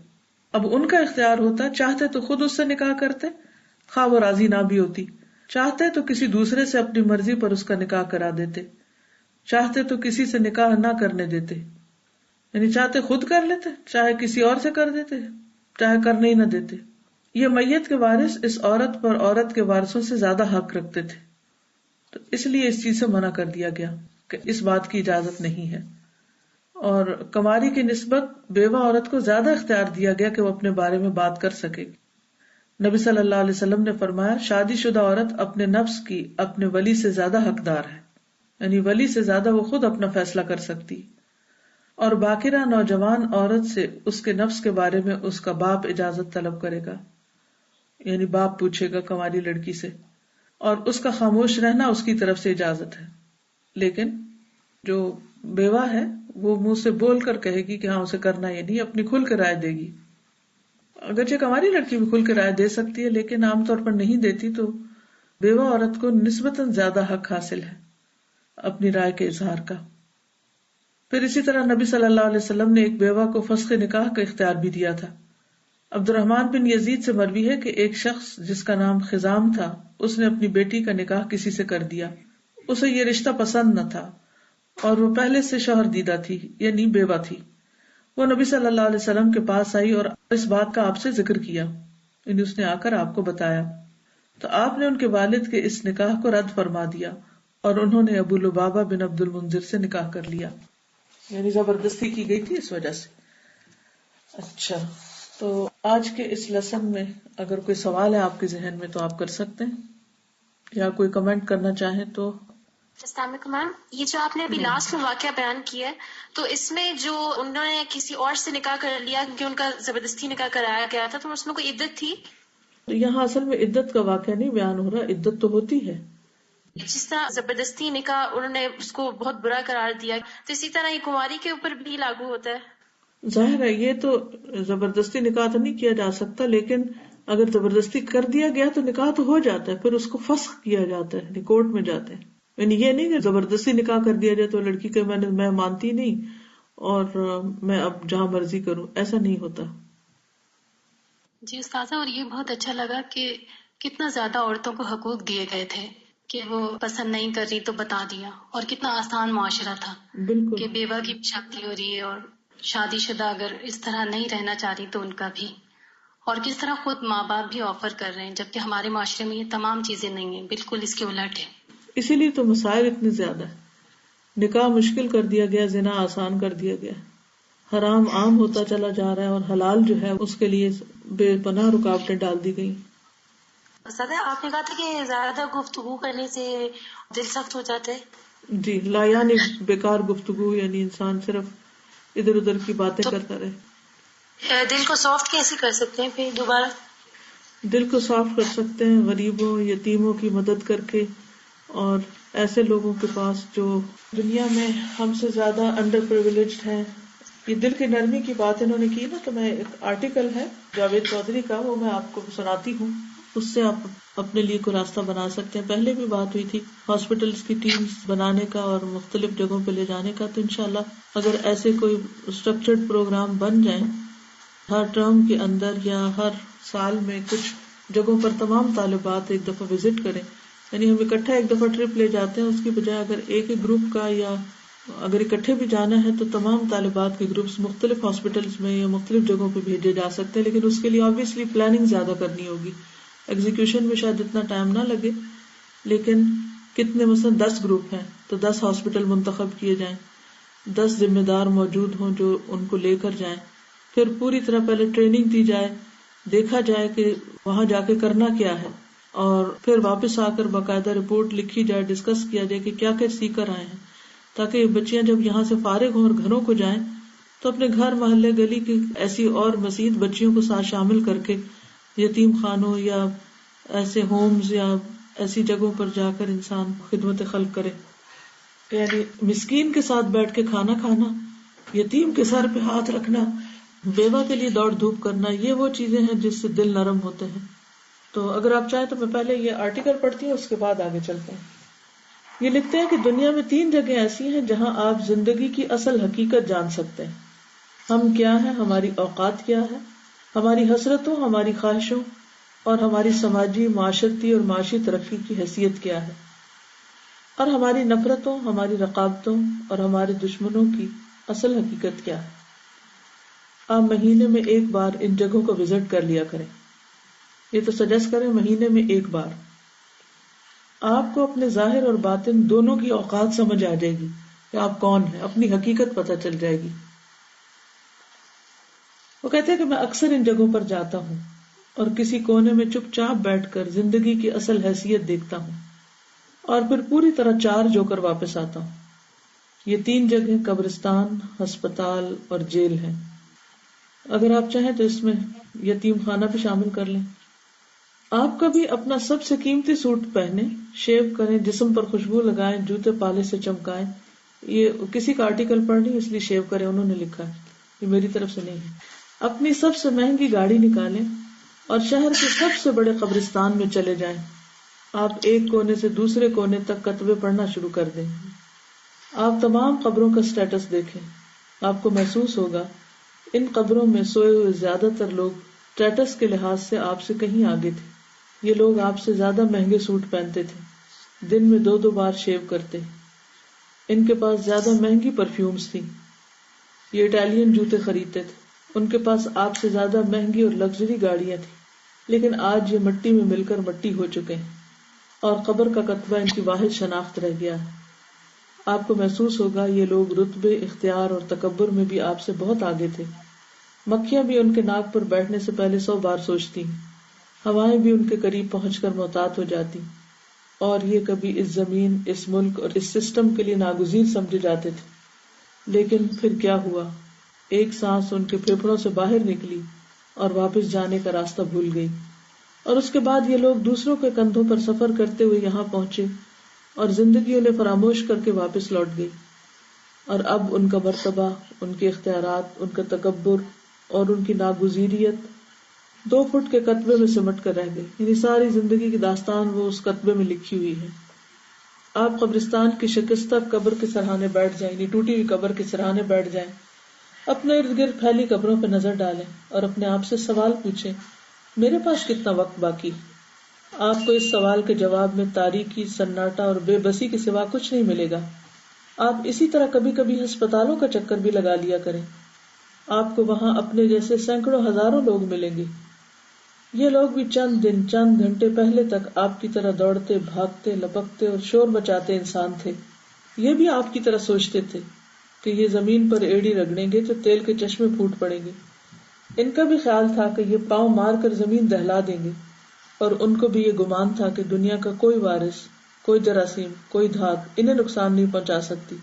اب ان کا اختیار ہوتا، چاہتے تو خود اس سے نکاح کرتے خواہ وہ راضی نہ بھی ہوتی، چاہتے تو کسی دوسرے سے اپنی مرضی پر اس کا نکاح کرا دیتے، چاہتے تو کسی سے نکاح نہ کرنے دیتے، یعنی چاہتے خود کر لیتے، چاہے کسی اور سے کر دیتے، چاہے کرنے ہی نہ دیتے. یہ میت کے وارث اس عورت پر عورت کے وارثوں سے زیادہ حق رکھتے تھے، تو اس لیے اس چیز سے منع کر دیا گیا کہ اس بات کی اجازت نہیں ہے. اور کماری کی نسبت بیوہ عورت کو زیادہ اختیار دیا گیا کہ وہ اپنے بارے میں بات کر سکے. نبی صلی اللہ علیہ وسلم نے فرمایا شادی شدہ عورت اپنے نفس کی اپنے ولی سے زیادہ حقدار ہے، یعنی ولی سے زیادہ وہ خود اپنا فیصلہ کر سکتی، اور باکرہ نوجوان عورت سے اس کے نفس کے بارے میں اس کا باپ اجازت طلب کرے گا، یعنی باپ پوچھے گا کنواری لڑکی سے، اور اس کا خاموش رہنا اس کی طرف سے اجازت ہے. لیکن جو بیوہ ہے وہ منہ سے بول کر کہے گی کہ ہاں اسے کرنا یہ نہیں، اپنی کھل کے رائے دے گی. اگرچہ کنواری لڑکی بھی کھل کے رائے دے سکتی ہے لیکن عام طور پر نہیں دیتی، تو بیوہ عورت کو نسبتاً زیادہ حق حاصل ہے اپنی رائے کے اظہار کا. پھر اسی طرح نبی صلی اللہ علیہ وسلم نے ایک بیوہ کو فسخ نکاح کا اختیار بھی دیا تھا. عبد الرحمن بن یزید سے مروی ہے کہ ایک شخص جس کا نام خزام تھا اس نے اپنی بیٹی کا نکاح کسی سے کر دیا. اسے یہ رشتہ پسند نہ تھا اور وہ پہلے سے شوہر دیدہ تھی، یعنی بیوہ تھی. وہ نبی صلی اللہ علیہ وسلم کے پاس آئی اور اس بات کا آپ سے ذکر کیا، یعنی اس نے آ کر آپ کو بتایا، تو آپ نے ان کے والد کے اس نکاح کو رد فرما دیا اور انہوں نے ابو لبابہ بن عبد المنذر سے نکاح کر لیا، یعنی زبردستی کی گئی تھی اس وجہ سے. اچھا، تو آج کے اس لیسن میں اگر کوئی سوال ہے آپ کے ذہن میں تو آپ کر سکتے ہیں، یا کوئی کمنٹ کرنا چاہیں تو. السلام علیکم میم، یہ جو آپ نے ابھی لاسٹ میں واقعہ بیان کیا ہے، تو اس میں جو انہوں نے کسی اور سے نکاح کر لیا کیونکہ ان کا زبردستی نکاح کرایا گیا تھا، تو اس میں کوئی عدت تھی؟ یہاں اصل میں عدت کا واقعہ نہیں بیان ہو رہا، عدت تو ہوتی ہے، جس طرح زبردستی نکاح انہوں نے اس کو بہت برا قرار دیا، تو اسی طرح یہ کنواری کے اوپر بھی لاگو ہوتا ہے۔ ظاہر ہے یہ تو زبردستی نکاح تو نہیں کیا جا سکتا، لیکن اگر زبردستی کر دیا گیا تو نکاح تو ہو جاتا ہے، پھر اس کو فسخ کیا جاتا ہے، یعنی کورٹ میں جاتے ہیں۔ یعنی یہ نہیں کہ زبردستی نکاح کر دیا جائے تو لڑکی کہ میں مانتی نہیں اور میں اب جہاں مرضی کروں، ایسا نہیں ہوتا۔ جی استاذہ، اور یہ بہت اچھا لگا کہ کتنا زیادہ عورتوں کو حقوق دیے گئے تھے کہ وہ پسند نہیں کر رہی تو بتا دیا، اور کتنا آسان معاشرہ تھا بالکل کہ بیوہ کی شادی ہو رہی ہے اور شادی شدہ اگر اس طرح نہیں رہنا چاہ رہی تو ان کا بھی، اور کس طرح خود ماں باپ بھی آفر کر رہے ہیں، جبکہ ہمارے معاشرے میں یہ تمام چیزیں نہیں ہیں، بالکل اس کے الٹ ہے۔ اسی لیے تو مسائل اتنے زیادہ ہے، نکاح مشکل کر دیا گیا، زنا آسان کر دیا گیا، حرام عام ہوتا چلا جا رہا ہے، اور حلال جو ہے اس کے لیے بے پناہ رکاوٹیں ڈال دی گئی۔ سادہ آپ نے کہا تھا کہ زیادہ گفتگو کرنے سے دل سخت ہو جاتا ہے۔ جی، لا یعنی بیکار گفتگو، یعنی انسان صرف ادھر ادھر کی باتیں کرتا رہے۔ دل کو سافٹ کیسے کر سکتے ہیں پھر دوبارہ؟ دل کو صاف کر سکتے ہیں غریبوں یتیموں کی مدد کر کے، اور ایسے لوگوں کے پاس جو دنیا میں ہم سے زیادہ انڈر پریویلیجڈ ہیں۔ یہ دل کی نرمی کی بات انہوں نے کی نا، تو میں ایک آرٹیکل ہے جاوید چودھری کا، وہ میں آپ کو سناتی ہوں، اس سے آپ اپنے لیے کوئی راستہ بنا سکتے ہیں۔ پہلے بھی بات ہوئی تھی ہاسپٹلس کی ٹیمز بنانے کا اور مختلف جگہوں پہ لے جانے کا، تو انشاءاللہ اگر ایسے کوئی اسٹرکچرڈ پروگرام بن جائیں ہر ٹرم کے اندر یا ہر سال میں کچھ جگہوں پر تمام طالبات ایک دفعہ وزٹ کریں، یعنی ہم اکٹھا ایک دفعہ ٹرپ لے جاتے ہیں، اس کی بجائے اگر ایک ہی گروپ کا، یا اگر اکٹھے بھی جانا ہے تو تمام طالبات کے گروپس مختلف ہاسپٹلس میں یا مختلف جگہوں پہ بھیجے جا سکتے ہیں، لیکن اس کے لیے آبویسلی پلاننگ زیادہ کرنی ہوگی، ایگزیکیوشن میں شاید اتنا ٹائم نہ لگے، لیکن کتنے مثلا 10 گروپ ہیں تو 10 ہاسپٹل منتخب کیے جائیں، 10 ذمہ دار موجود ہوں جو ان کو لے کر جائیں، پھر پوری طرح پہلے ٹریننگ دی جائے، دیکھا جائے کہ وہاں جا کے کرنا کیا ہے، اور پھر واپس آ کر باقاعدہ رپورٹ لکھی جائے، ڈسکس کیا جائے کہ کیا کیا سیکھ کر آئے ہیں، تاکہ یہ بچیاں جب یہاں سے فارغ ہوں اور گھروں کو جائیں تو اپنے گھر محلے گلی کی ایسی اور مزید بچیوں کو ساتھ شامل کر کے یتیم خانوں یا ایسے ہومز یا ایسی جگہوں پر جا کر انسان خدمت خلق کرے۔ یعنی مسکین کے ساتھ بیٹھ کے کھانا کھانا، یتیم کے سر پہ ہاتھ رکھنا، بیوہ کے لیے دوڑ دھوپ کرنا، یہ وہ چیزیں ہیں جس سے دل نرم ہوتے ہیں۔ تو اگر آپ چاہیں تو میں پہلے یہ آرٹیکل پڑھتی ہوں، اس کے بعد آگے چلتے ہیں۔ یہ لکھتے ہیں کہ دنیا میں 3 جگہیں ایسی ہیں جہاں آپ زندگی کی اصل حقیقت جان سکتے ہیں۔ ہم کیا ہیں، ہماری اوقات کیا ہے، ہماری حسرتوں، ہماری خواہشوں اور ہماری سماجی، معاشرتی اور معاشی ترقی کی حیثیت کیا ہے، اور ہماری نفرتوں، ہماری رقابتوں اور ہمارے دشمنوں کی اصل حقیقت کیا ہے۔ آپ مہینے میں 1 بار ان جگہوں کو وزٹ کر لیا کریں، یہ تو سجیسٹ کریں مہینے میں 1 بار۔ آپ کو اپنے ظاہر اور باطن دونوں کی اوقات سمجھ آ جائے گی کہ آپ کون ہیں، اپنی حقیقت پتہ چل جائے گی۔ وہ کہتے ہیں کہ میں اکثر ان جگہوں پر جاتا ہوں اور کسی کونے میں چپ چاپ بیٹھ کر زندگی کی اصل حیثیت دیکھتا ہوں، اور پھر پوری طرح چارج ہو کر واپس آتا ہوں۔ یہ 3 جگہیں قبرستان، ہسپتال اور جیل ہیں۔ اگر آپ چاہیں تو اس میں یتیم خانہ بھی شامل کر لیں۔ آپ کبھی اپنا سب سے قیمتی سوٹ پہنیں، شیو کریں، جسم پر خوشبو لگائیں، جوتے پالے سے چمکائیں۔ یہ کسی کا آرٹیکل پڑھ نہیں اس لیے شیو کریں انہوں نے لکھا ہے، یہ میری طرف سے نہیں ہے۔ اپنی سب سے مہنگی گاڑی نکالیں اور شہر کے سب سے بڑے قبرستان میں چلے جائیں۔ آپ ایک کونے سے دوسرے کونے تک کتبے پڑھنا شروع کر دیں۔ آپ تمام قبروں کا سٹیٹس دیکھیں۔ آپ کو محسوس ہوگا ان قبروں میں سوئے ہوئے زیادہ تر لوگ سٹیٹس کے لحاظ سے آپ سے کہیں آگے تھے۔ یہ لوگ آپ سے زیادہ مہنگے سوٹ پہنتے تھے، دن میں 2 بار شیو کرتے، ان کے پاس زیادہ مہنگی پرفیومز تھی، یہ اٹالین جوتے خریدتے تھے، ان کے پاس آپ سے زیادہ مہنگی اور لگژری گاڑیاں تھیں، لیکن آج یہ مٹی میں مل کر مٹی ہو چکے ہیں اور قبر کا کتبہ ان کی واحد شناخت رہ گیا ہے۔ آپ کو محسوس ہوگا یہ لوگ رتبے، اختیار اور تکبر میں بھی آپ سے بہت آگے تھے۔ مکھیاں بھی ان کے ناک پر بیٹھنے سے پہلے 100 بار سوچتی، ہوائیں بھی ان کے قریب پہنچ کر محتاط ہو جاتی، اور یہ کبھی اس زمین، اس ملک اور اس سسٹم کے لیے ناگزیر سمجھے جاتے تھے۔ لیکن پھر کیا ہوا؟ ایک سانس ان کے پھیپھڑوں سے باہر نکلی اور واپس جانے کا راستہ بھول گئی، اور اس کے بعد یہ لوگ دوسروں کے کندھوں پر سفر کرتے ہوئے یہاں پہنچے اور زندگی انہیں فراموش کر کے واپس لوٹ گئی، اور اب ان کا مرتبہ، ان کے اختیارات، ان کا تکبر اور ان کی ناگزیریت 2 فٹ کے کتبے میں سمٹ کر رہ گئی. یعنی ساری زندگی کی داستان وہ اس کتبے میں لکھی ہوئی ہے. آپ قبرستان کی شکستہ قبر کے سرہانے بیٹھ جائیں، یعنی ٹوٹی ہوئی قبر کے سرہانے بیٹھ جائیں، اپنے ارد گرد پھیلی قبروں پہ نظر ڈالیں اور اپنے آپ سے سوال پوچھیں، میرے پاس کتنا وقت باقی؟ آپ کو اس سوال کے جواب میں تاریکی، سناٹا اور بے بسی کے سوا کچھ نہیں ملے گا. آپ اسی طرح کبھی کبھی ہسپتالوں کا چکر بھی لگا لیا کریں. آپ کو وہاں اپنے جیسے سینکڑوں ہزاروں لوگ ملیں گے. یہ لوگ بھی چند دن، چند گھنٹے پہلے تک آپ کی طرح دوڑتے، بھاگتے، لپکتے اور شور مچاتے انسان تھے. یہ بھی آپ کی طرح سوچتے تھے کہ یہ زمین پر ایڑی رگڑیں گے تو تیل کے چشمے پھوٹ پڑیں گے. ان کا بھی خیال تھا کہ یہ پاؤں مار کر زمین دہلا دیں گے، اور ان کو بھی یہ گمان تھا کہ دنیا کا کوئی وارث، کوئی جراثیم، کوئی دھاگ انہیں نقصان نہیں پہنچا سکتی.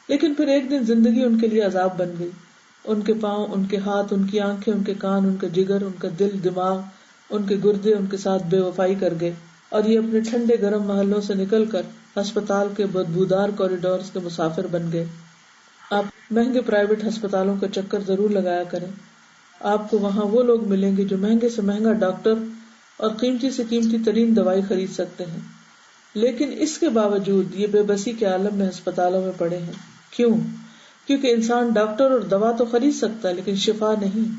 لیکن پھر ایک دن زندگی ان کے لیے عذاب بن گئی. ان کے پاؤں، ان کے ہاتھ، ان کی آنکھیں، ان کے کان، ان کا جگر، ان کا دل، دماغ، ان کے گردے ان کے ساتھ بے وفائی کر گئے، اور یہ اپنے ٹھنڈے گرم محلوں سے نکل کر ہسپتال کے بدبودار کوریڈورز کے مسافر بن گئے. آپ مہنگے پرائیویٹ ہسپتالوں کا چکر ضرور لگایا کریں. آپ کو وہاں وہ لوگ ملیں گے جو مہنگے سے مہنگا ڈاکٹر اور قیمتی سے قیمتی ترین دوائی خرید سکتے ہیں، لیکن اس کے باوجود یہ بے بسی کے عالم میں ہسپتالوں میں پڑے ہیں. کیوں؟ کیونکہ انسان ڈاکٹر اور دوا تو خرید سکتا ہے لیکن شفا نہیں،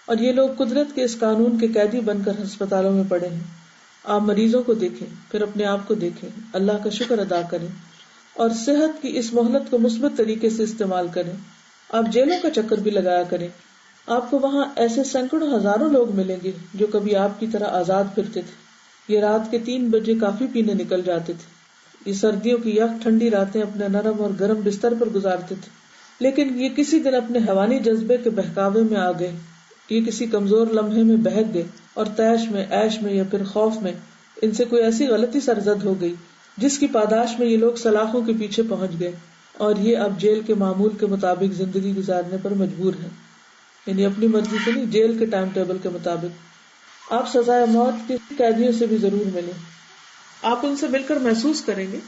اور یہ لوگ قدرت کے اس قانون کے قیدی بن کر ہسپتالوں میں پڑے ہیں. آپ مریضوں کو دیکھیں، پھر اپنے آپ کو دیکھیں، اللہ کا شکر ادا کریں اور صحت کی اس مہلت کو مثبت طریقے سے استعمال کریں. آپ جیلوں کا چکر بھی لگایا کریں. آپ کو وہاں ایسے سینکڑوں ہزاروں لوگ ملیں گے جو کبھی آپ کی طرح آزاد پھرتے تھے. یہ رات کے 3 بجے کافی پینے نکل جاتے تھے. یہ سردیوں کی یک ٹھنڈی راتیں اپنے نرم اور گرم بستر پر گزارتے تھے. لیکن یہ کسی دن اپنے حیوانی جذبے کے بہکاوے میں آ گئے، یہ کسی کمزور لمحے میں بہک گئے، اور تیش میں، عیش میں یا پھر خوف میں ان سے کوئی ایسی غلطی سرزد ہو گئی جس کی پاداش میں یہ لوگ سلاخوں کے پیچھے پہنچ گئے، اور یہ اب جیل کے معمول کے مطابق زندگی گزارنے پر مجبور ہے. یعنی اپنی مرضی سے نہیں، جیل کے ٹائم ٹیبل کے مطابق. آپ سزائے موت کے قیدیوں سے بھی ضرور ملیں. آپ ان سے مل کر محسوس کریں گے،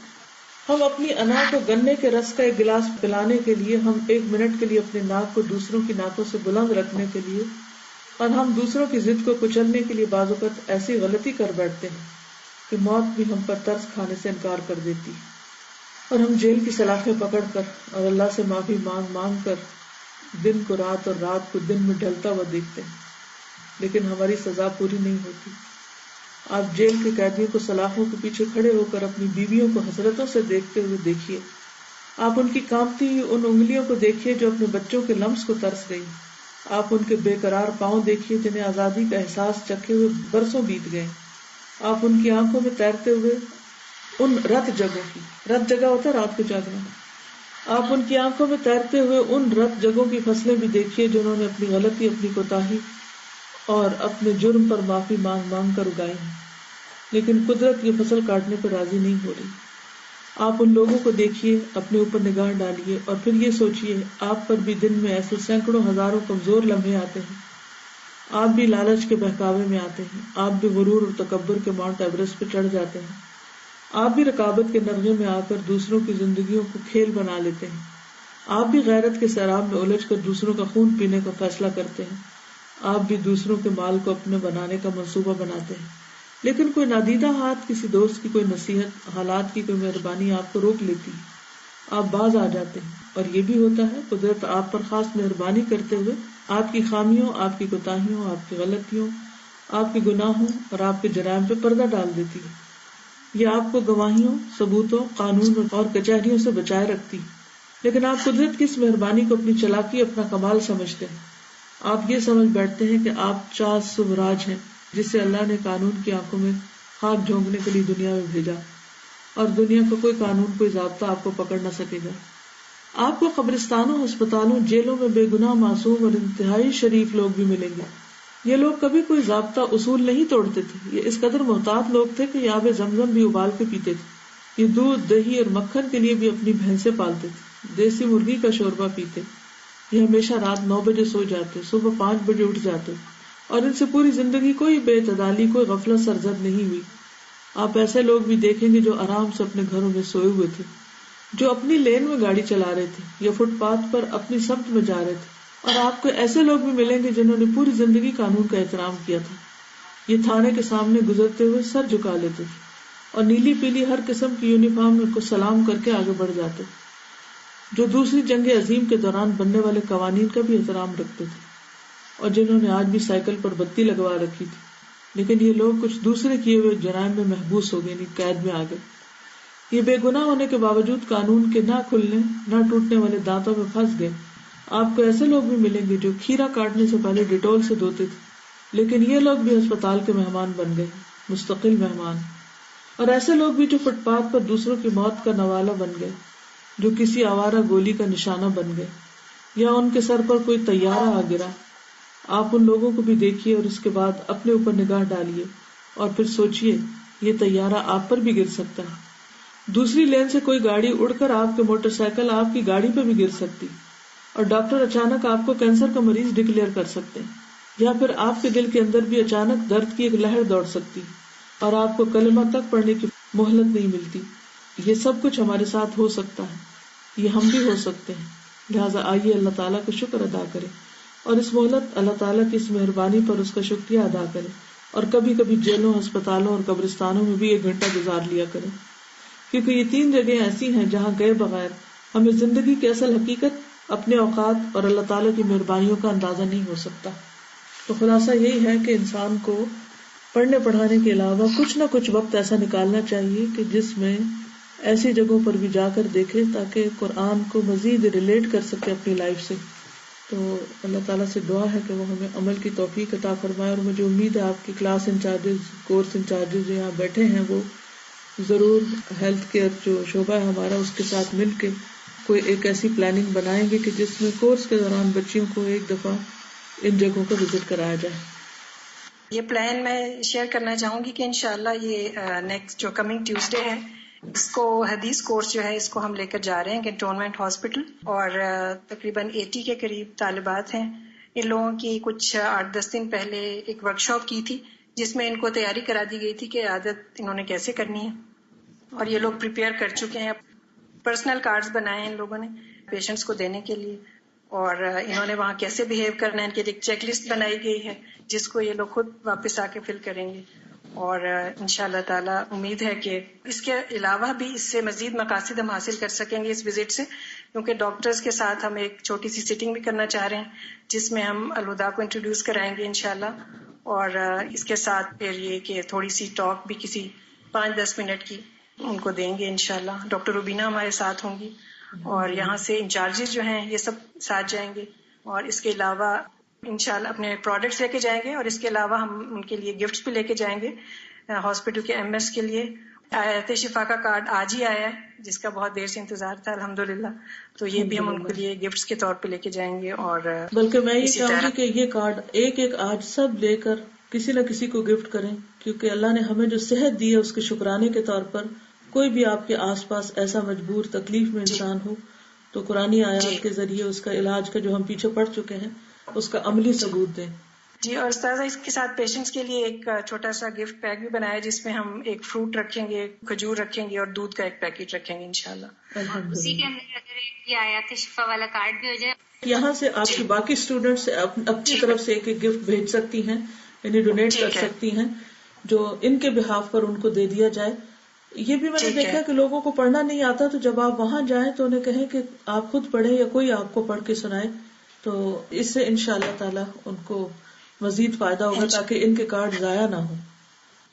ہم اپنی انا کو گنے کے رس کا ایک گلاس پلانے کے لیے، ہم 1 منٹ کے لیے اپنے ناک کو دوسروں کی ناکوں سے بلند رکھنے کے لیے، اور ہم دوسروں کی ضد کو کچلنے کے لیے بعض اوقات ایسی غلطی کر بیٹھتے ہیں کہ موت بھی ہم پر ترس کھانے سے انکار کر دیتی، اور ہم جیل کی سلاخیں پکڑ کر اور اللہ سے معافی مانگ مانگ کر دن کو رات اور رات کو دن میں ڈھلتا ہوا دیکھتے ہیں، لیکن ہماری سزا پوری نہیں ہوتی. آپ جیل کے قیدیوں کو سلاخوں کے پیچھے کھڑے ہو کر اپنی بیویوں کو حسرتوں سے دیکھتے ہوئے دیکھیے. آپ ان کی کانپتی ہوئی ان انگلیوں کو دیکھیے جو اپنے بچوں کے لمس کو ترس گئی. آپ ان کے بے قرار پاؤں دیکھیے جنہیں آزادی کا احساس چکھے ہوئے برسوں بیت گئے. آپ ان کی آنکھوں میں تیرتے ہوئے ان رت جگہوں کی، رت جگہ ہوتا ہے رات کو جاگنا، آپ ان کی آنکھوں میں تیرتے ہوئے ان رت جگہوں کی فصلیں بھی دیکھیے جنہوں نے اپنی غلطی، اپنی کوتاہی اور اپنے جرم پر معافی مانگ مانگ کر اگائی ہیں، لیکن قدرت یہ فصل کاٹنے پر راضی نہیں ہو رہی. آپ ان لوگوں کو دیکھیے، اپنے اوپر نگاہ ڈالیے اور پھر یہ سوچئے آپ پر بھی دن میں ایسے سینکڑوں ہزاروں کمزور لمحے آتے ہیں. آپ بھی لالچ کے بہکاوے میں آتے ہیں، آپ بھی غرور اور تکبر کے ماؤنٹ ایوریسٹ پہ چڑھ جاتے ہیں، آپ بھی رکابت کے نغمے میں آ کر دوسروں کی زندگیوں کو کھیل بنا لیتے ہیں، آپ بھی غیرت کے سیراب میں الجھ کر دوسروں کا خون پینے کا فیصلہ کرتے ہیں، آپ بھی دوسروں کے مال کو اپنے بنانے کا منصوبہ بناتے ہیں. لیکن کوئی نادیدہ ہاتھ، کسی دوست کی کوئی نصیحت، حالات کی کوئی مہربانی آپ کو روک لیتی، آپ باز آ جاتے ہیں. اور یہ بھی ہوتا ہے قدرت آپ پر خاص مہربانی کرتے ہوئے آپ کی خامیوں، آپ کی کوتاہیوں، آپ کی غلطیوں، آپ کے گناہوں اور آپ کے جرائم پہ پردہ ڈال دیتی ہے. یہ آپ کو گواہیوں، ثبوتوں، قانون اور کچہریوں سے بچائے رکھتی. لیکن آپ قدرت کی اس مہربانی کو اپنی چالاکی، اپنا کمال سمجھتے ہیں. آپ یہ سمجھ بیٹھتے ہیں کہ آپ چاز سوراج ہیں جسے اللہ نے قانون کی آنکھوں میں خاک جھونکنے کے لیے دنیا میں بھیجا، اور دنیا کا کوئی قانون، کوئی ضابطہ آپ کو پکڑ نہ سکے گا. آپ کو قبرستانوں، ہسپتالوں، جیلوں میں بے گناہ معصوم اور انتہائی شریف لوگ بھی ملیں گے. یہ لوگ کبھی کوئی ضابطہ اصول نہیں توڑتے تھے. یہ اس قدر محتاط لوگ تھے کہ یہ آب زمزم بھی ابال کے پیتے تھے. یہ دودھ، دہی اور مکھن کے لیے بھی اپنی بھینسیں پالتے تھے. دیسی مرغی کا شوربہ پیتے. یہ ہمیشہ رات 9 بجے سو جاتے، صبح 5 بجے اٹھ جاتے، اور ان سے پوری زندگی کوئی بے اعتدالی، کوئی غفلت سرزد نہیں ہوئی. آپ ایسے لوگ بھی دیکھیں گے جو آرام سے اپنے گھروں میں سوئے ہوئے تھے، جو اپنی لین میں گاڑی چلا رہے تھے یا فٹ پاتھ پر اپنی سمت میں جا رہے تھے، اور آپ کو ایسے لوگ بھی ملیں گے جنہوں نے پوری زندگی قانون کا احترام کیا تھا. یہ تھانے کے سامنے گزرتے ہوئے سر جھکا لیتے تھے اور نیلی پیلی ہر قسم کی یونیفارم میں کو سلام کر کے آگے بڑھ جاتے، جو دوسری جنگ عظیم کے دوران بننے والے قوانین کا بھی احترام رکھتے تھے، اور جنہوں نے آج بھی سائیکل پر بتی لگوا رکھی تھی. لیکن یہ لوگ کچھ دوسرے کیے ہوئے جرائم میں محبوس ہو گئے، یعنی قید میں آ گئے. یہ بے گناہ ہونے کے باوجود قانون کے نہ کھلنے نہ ٹوٹنے والے دانتوں میں پھنس گئے. آپ کو ایسے لوگ بھی ملیں گے جو کھیرا کاٹنے سے پہلے ڈیٹول سے دھوتے تھے، لیکن یہ لوگ بھی ہسپتال کے مہمان بن گئے، مستقل مہمان. اور ایسے لوگ بھی جو فٹ پاتھ پر دوسروں کی موت کا نوالہ بن گئے، جو کسی آوارہ گولی کا نشانہ بن گئے یا ان کے سر پر کوئی طیارہ آ گرا. آپ ان لوگوں کو بھی دیکھیے اور اس کے بعد اپنے اوپر نگاہ ڈالیے اور پھر سوچئے یہ طیارہ آپ پر بھی گر سکتا ہے. دوسری لین سے کوئی گاڑی اڑ کر آپ کے موٹر سائیکل آپ کی گاڑی پہ بھی گر سکتی، اور ڈاکٹر اچانک آپ کو کینسر کا مریض ڈکلیئر کر سکتے ہیں، یا پھر آپ کے دل کے اندر بھی اچانک درد کی ایک لہر دوڑ سکتی اور آپ کو کلمہ تک پڑھنے کی مہلت نہیں ملتی. یہ سب کچھ ہمارے ساتھ ہو سکتا ہے، یہ ہم بھی ہو سکتے ہیں. لہٰذا آئیے اللہ تعالیٰ کا شکر ادا کریں اور اس مہلت اللہ تعالیٰ کی اس مہربانی پر اس کا شکریہ ادا کریں، اور کبھی کبھی جیلوں، ہسپتالوں اور قبرستانوں میں بھی 1 گھنٹہ گزار لیا کریں، کیونکہ یہ 3 جگہیں ایسی ہیں جہاں گئے بغیر ہمیں زندگی کی اصل حقیقت، اپنے اوقات اور اللہ تعالیٰ کی مہربانیوں کا اندازہ نہیں ہو سکتا. تو خلاصہ یہی ہے کہ انسان کو پڑھنے پڑھانے کے علاوہ کچھ نہ کچھ وقت ایسا نکالنا چاہیے کہ جس میں ایسی جگہوں پر بھی جا کر دیکھے تاکہ قرآن کو مزید ریلیٹ کر سکے اپنی لائف سے. تو اللہ تعالیٰ سے دعا ہے کہ وہ ہمیں عمل کی توفیق عطا فرمائے، اور مجھے امید ہے آپ کی کلاس انچارجز، کورس انچارجز جو یہاں بیٹھے ہیں وہ ضرور ہیلتھ کیئر جو شعبہ ہے ہمارا اس کے ساتھ مل کے کوئی ایک ایسی پلاننگ بنائیں گے کہ جس میں کورس کے دوران بچیوں کو ایک دفعہ ان جگہوں کو وزٹ کرایا جائے. یہ پلان میں شیئر کرنا چاہوں گی کہ انشاءاللہ یہ نیکسٹ جو کمنگ ٹیوزڈے ہے اس کو حدیث کورس جو ہے اس کو ہم لے کر جا رہے ہیں کنٹونمنٹ ہاسپٹل، اور تقریباً 80 کے قریب طالبات ہیں. ان لوگوں کی کچھ 8-10 دن پہلے ایک ورکشاپ کی تھی جس میں ان کو تیاری کرا دی گئی تھی کہ عادت انہوں نے کیسے کرنی ہے، اور یہ لوگ پریپیئر کر چکے ہیں. پرسنل کارڈز بنائے ہیں ان لوگوں نے پیشنٹس کو دینے کے لیے، اور انہوں نے وہاں کیسے بہیو کرنا ہے ان کے لیے ایک چیک لسٹ بنائی گئی ہے جس کو یہ لوگ خود واپس آ کے فل کریں گے. اور انشاءاللہ تعالی امید ہے کہ اس کے علاوہ بھی اس سے مزید مقاصد ہم حاصل کر سکیں گے اس وزٹ سے، کیونکہ ڈاکٹرز کے ساتھ ہم ایک چھوٹی سی سیٹنگ بھی کرنا چاہ رہے ہیں جس میں ہم الہدا کو انٹروڈیوس کرائیں گے انشاءاللہ، اور اس کے ساتھ پھر یہ کہ تھوڑی سی ٹاک بھی کسی 5-10 منٹ کی ان کو دیں گے انشاءاللہ. ڈاکٹر روبینہ ہمارے ساتھ ہوں گی، اور یہاں سے انچارجز جو ہیں یہ سب ساتھ جائیں گے، اور اس کے علاوہ انشاءاللہ اپنے پروڈکٹس لے کے جائیں گے، اور اس کے علاوہ ہم ان کے لیے گفٹس بھی لے کے جائیں گے ہاسپٹل کے MS کے لیے. آیت شفا کا کارڈ آج ہی آیا ہے جس کا بہت دیر سے انتظار تھا الحمدللہ، تو یہ بھی ہم ان کے لیے گفٹس کے طور پہ لے کے جائیں گے. اور بلکہ میں یہ چاہوں گی کہ یہ کارڈ ایک آج سب لے کر کسی نہ کسی کو گفٹ کریں، کیونکہ اللہ نے ہمیں جو صحت دی ہے اس کے شکرانے کے طور پر کوئی بھی آپ کے آس پاس ایسا مجبور تکلیف میں انسان ہو تو قرآنی آیات کے ذریعے اس کا علاج کا جو ہم پیچھے پڑ چکے ہیں اس کا عملی ثبوت دیں. جی، اور استاذہ اس کے ساتھ پیشنٹس کے لیے ایک چھوٹا سا گفٹ پیک بھی بنایا جس میں ہم ایک فروٹ رکھیں گے، کھجور رکھیں گے، اور دودھ کا ایک پیکٹ رکھیں گے انشاءاللہ. اسی کے اندر اگر یہ آیات شفا والا کارڈ بھی ہو جائے. یہاں سے آپ کی باقی اسٹوڈینٹس سے اپنی طرف سے ایک گفٹ بھیج سکتی ہیں، یعنی ڈونیٹ کر سکتی ہیں جو ان کے بہاف پر ان کو دے دیا جائے. یہ بھی میں نے دیکھا کہ لوگوں کو پڑھنا نہیں آتا تو جب آپ وہاں جائیں تو انہیں کہیں کہ آپ خود پڑھیں یا کوئی آپ کو پڑھ کے سنائے، تو اس سے انشاءاللہ تعالی ان کو مزید فائدہ ہوگا تاکہ ان کے کارڈ ضائع نہ ہوں.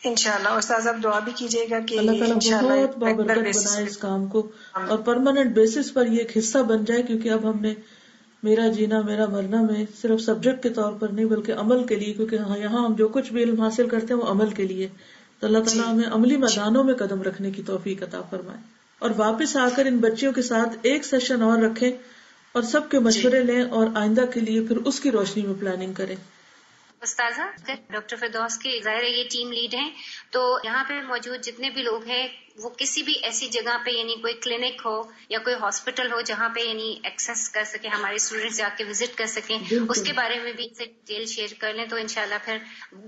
انشاءاللہ. استاذ آپ دعا بھی کیجیے گا کہ اللہ تعالیٰ بہت بابرکت بنائے اس کام کو اور پرماننٹ بیسس پر یہ ایک حصہ بن جائے، کیونکہ اب ہم نے میرا جینا میرا مرنا میں صرف سبجیکٹ کے طور پر نہیں بلکہ عمل کے لیے، کیونکہ یہاں ہم جو کچھ بھی علم حاصل کرتے ہیں وہ عمل کے لیے، تو اللہ تعالیٰ ہمیں عملی میدانوں میں قدم رکھنے کی توفیق عطا فرمائے. اور واپس آ کر ان بچیوں کے ساتھ ایک سیشن اور رکھیں اور سب کے مشورے لیں اور آئندہ کے لیے پھر اس کی روشنی میں پلاننگ کریں. استاذہ ڈاکٹر فردوس کی ظاہر ہے یہ ٹیم لیڈ ہیں، تو یہاں پہ موجود جتنے بھی لوگ ہیں وہ کسی بھی ایسی جگہ پہ یعنی کوئی کلینک ہو یا کوئی ہاسپٹل ہو جہاں پہ یعنی ایکسس کر سکیں، ہمارے اسٹوڈینٹس جا کے وزٹ کر سکیں، اس کے بارے میں بھی ڈیٹیل شیئر کر لیں تو انشاءاللہ پھر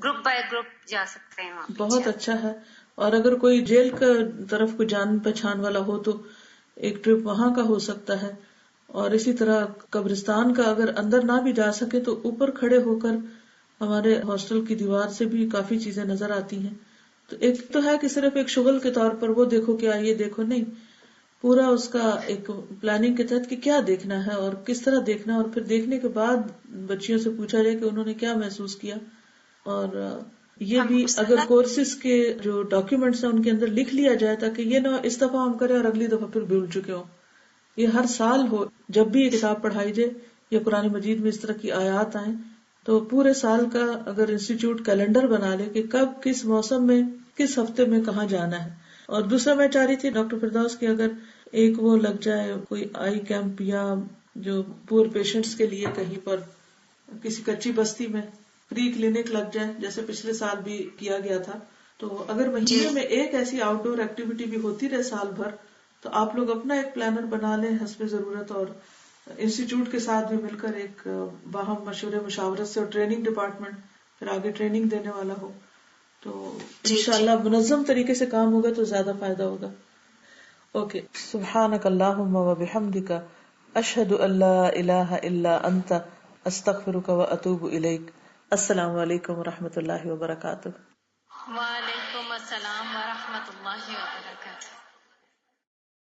گروپ بائی گروپ جا سکتے ہیں وہاں. بہت اچھا ہے. اور اگر کوئی جیل کا طرف کوئی جان پہچان والا ہو تو ایک ٹرپ وہاں کا ہو سکتا ہے. اور اسی طرح قبرستان کا اگر اندر نہ بھی جا سکے تو اوپر کھڑے ہو کر ہمارے ہاسٹل کی دیوار سے بھی کافی چیزیں نظر آتی ہیں. تو ایک تو ہے کہ صرف ایک شغل کے طور پر وہ دیکھو کیا یہ دیکھو، نہیں، پورا اس کا ایک پلاننگ کے تحت کہ کیا دیکھنا ہے اور کس طرح دیکھنا ہے، اور پھر دیکھنے کے بعد بچیوں سے پوچھا جائے کہ انہوں نے کیا محسوس کیا. اور یہ بھی اگر کورسز کے جو ڈاکیومنٹس ہیں ان کے اندر لکھ لیا جائے تاکہ یہ نہ اس دفعہ ہم کریں اور اگلی دفعہ پھر بھول چکے ہوں. یہ ہر سال ہو، جب بھی یہ کتاب پڑھائی جائے یا قرآن مجید میں اس طرح کی آیات آئیں تو پورے سال کا اگر انسٹیٹیوٹ کیلنڈر بنا لے کہ کب کس موسم میں کس ہفتے میں کہاں جانا ہے. اور دوسرا میں چاہ رہی تھی ڈاکٹر فردوس کی اگر ایک وہ لگ جائے کوئی آئی کیمپ یا جو پور پیشنٹس کے لیے کہیں پر کسی کچی بستی میں فری کلینک لگ جائے جیسے پچھلے سال بھی کیا گیا تھا. تو اگر مہینے میں ایک ایسی آؤٹ ڈور ایکٹیویٹی بھی ہوتی رہے سال بھر تو آپ لوگ اپنا ایک پلانر بنا لیں حسب ضرورت، اور انسٹیٹیوٹ کے ساتھ بھی مل کر ایک باہم مشورے مشاورت سے، اور ٹریننگ ڈپارٹمنٹ پھر آگے ٹریننگ دینے والا ہو تو انشاءاللہ منظم طریقے سے کام ہوگا تو زیادہ فائدہ ہوگا. اوکے، سبحانک اللہم و بحمدک، اشہد ان لا الہ الا انت، استغفرک و اتوب الیک. السلام علیکم و رحمۃ اللہ وبرکاتہ. وعلیکم السلام ورحمۃ اللہ وبرکاتہ.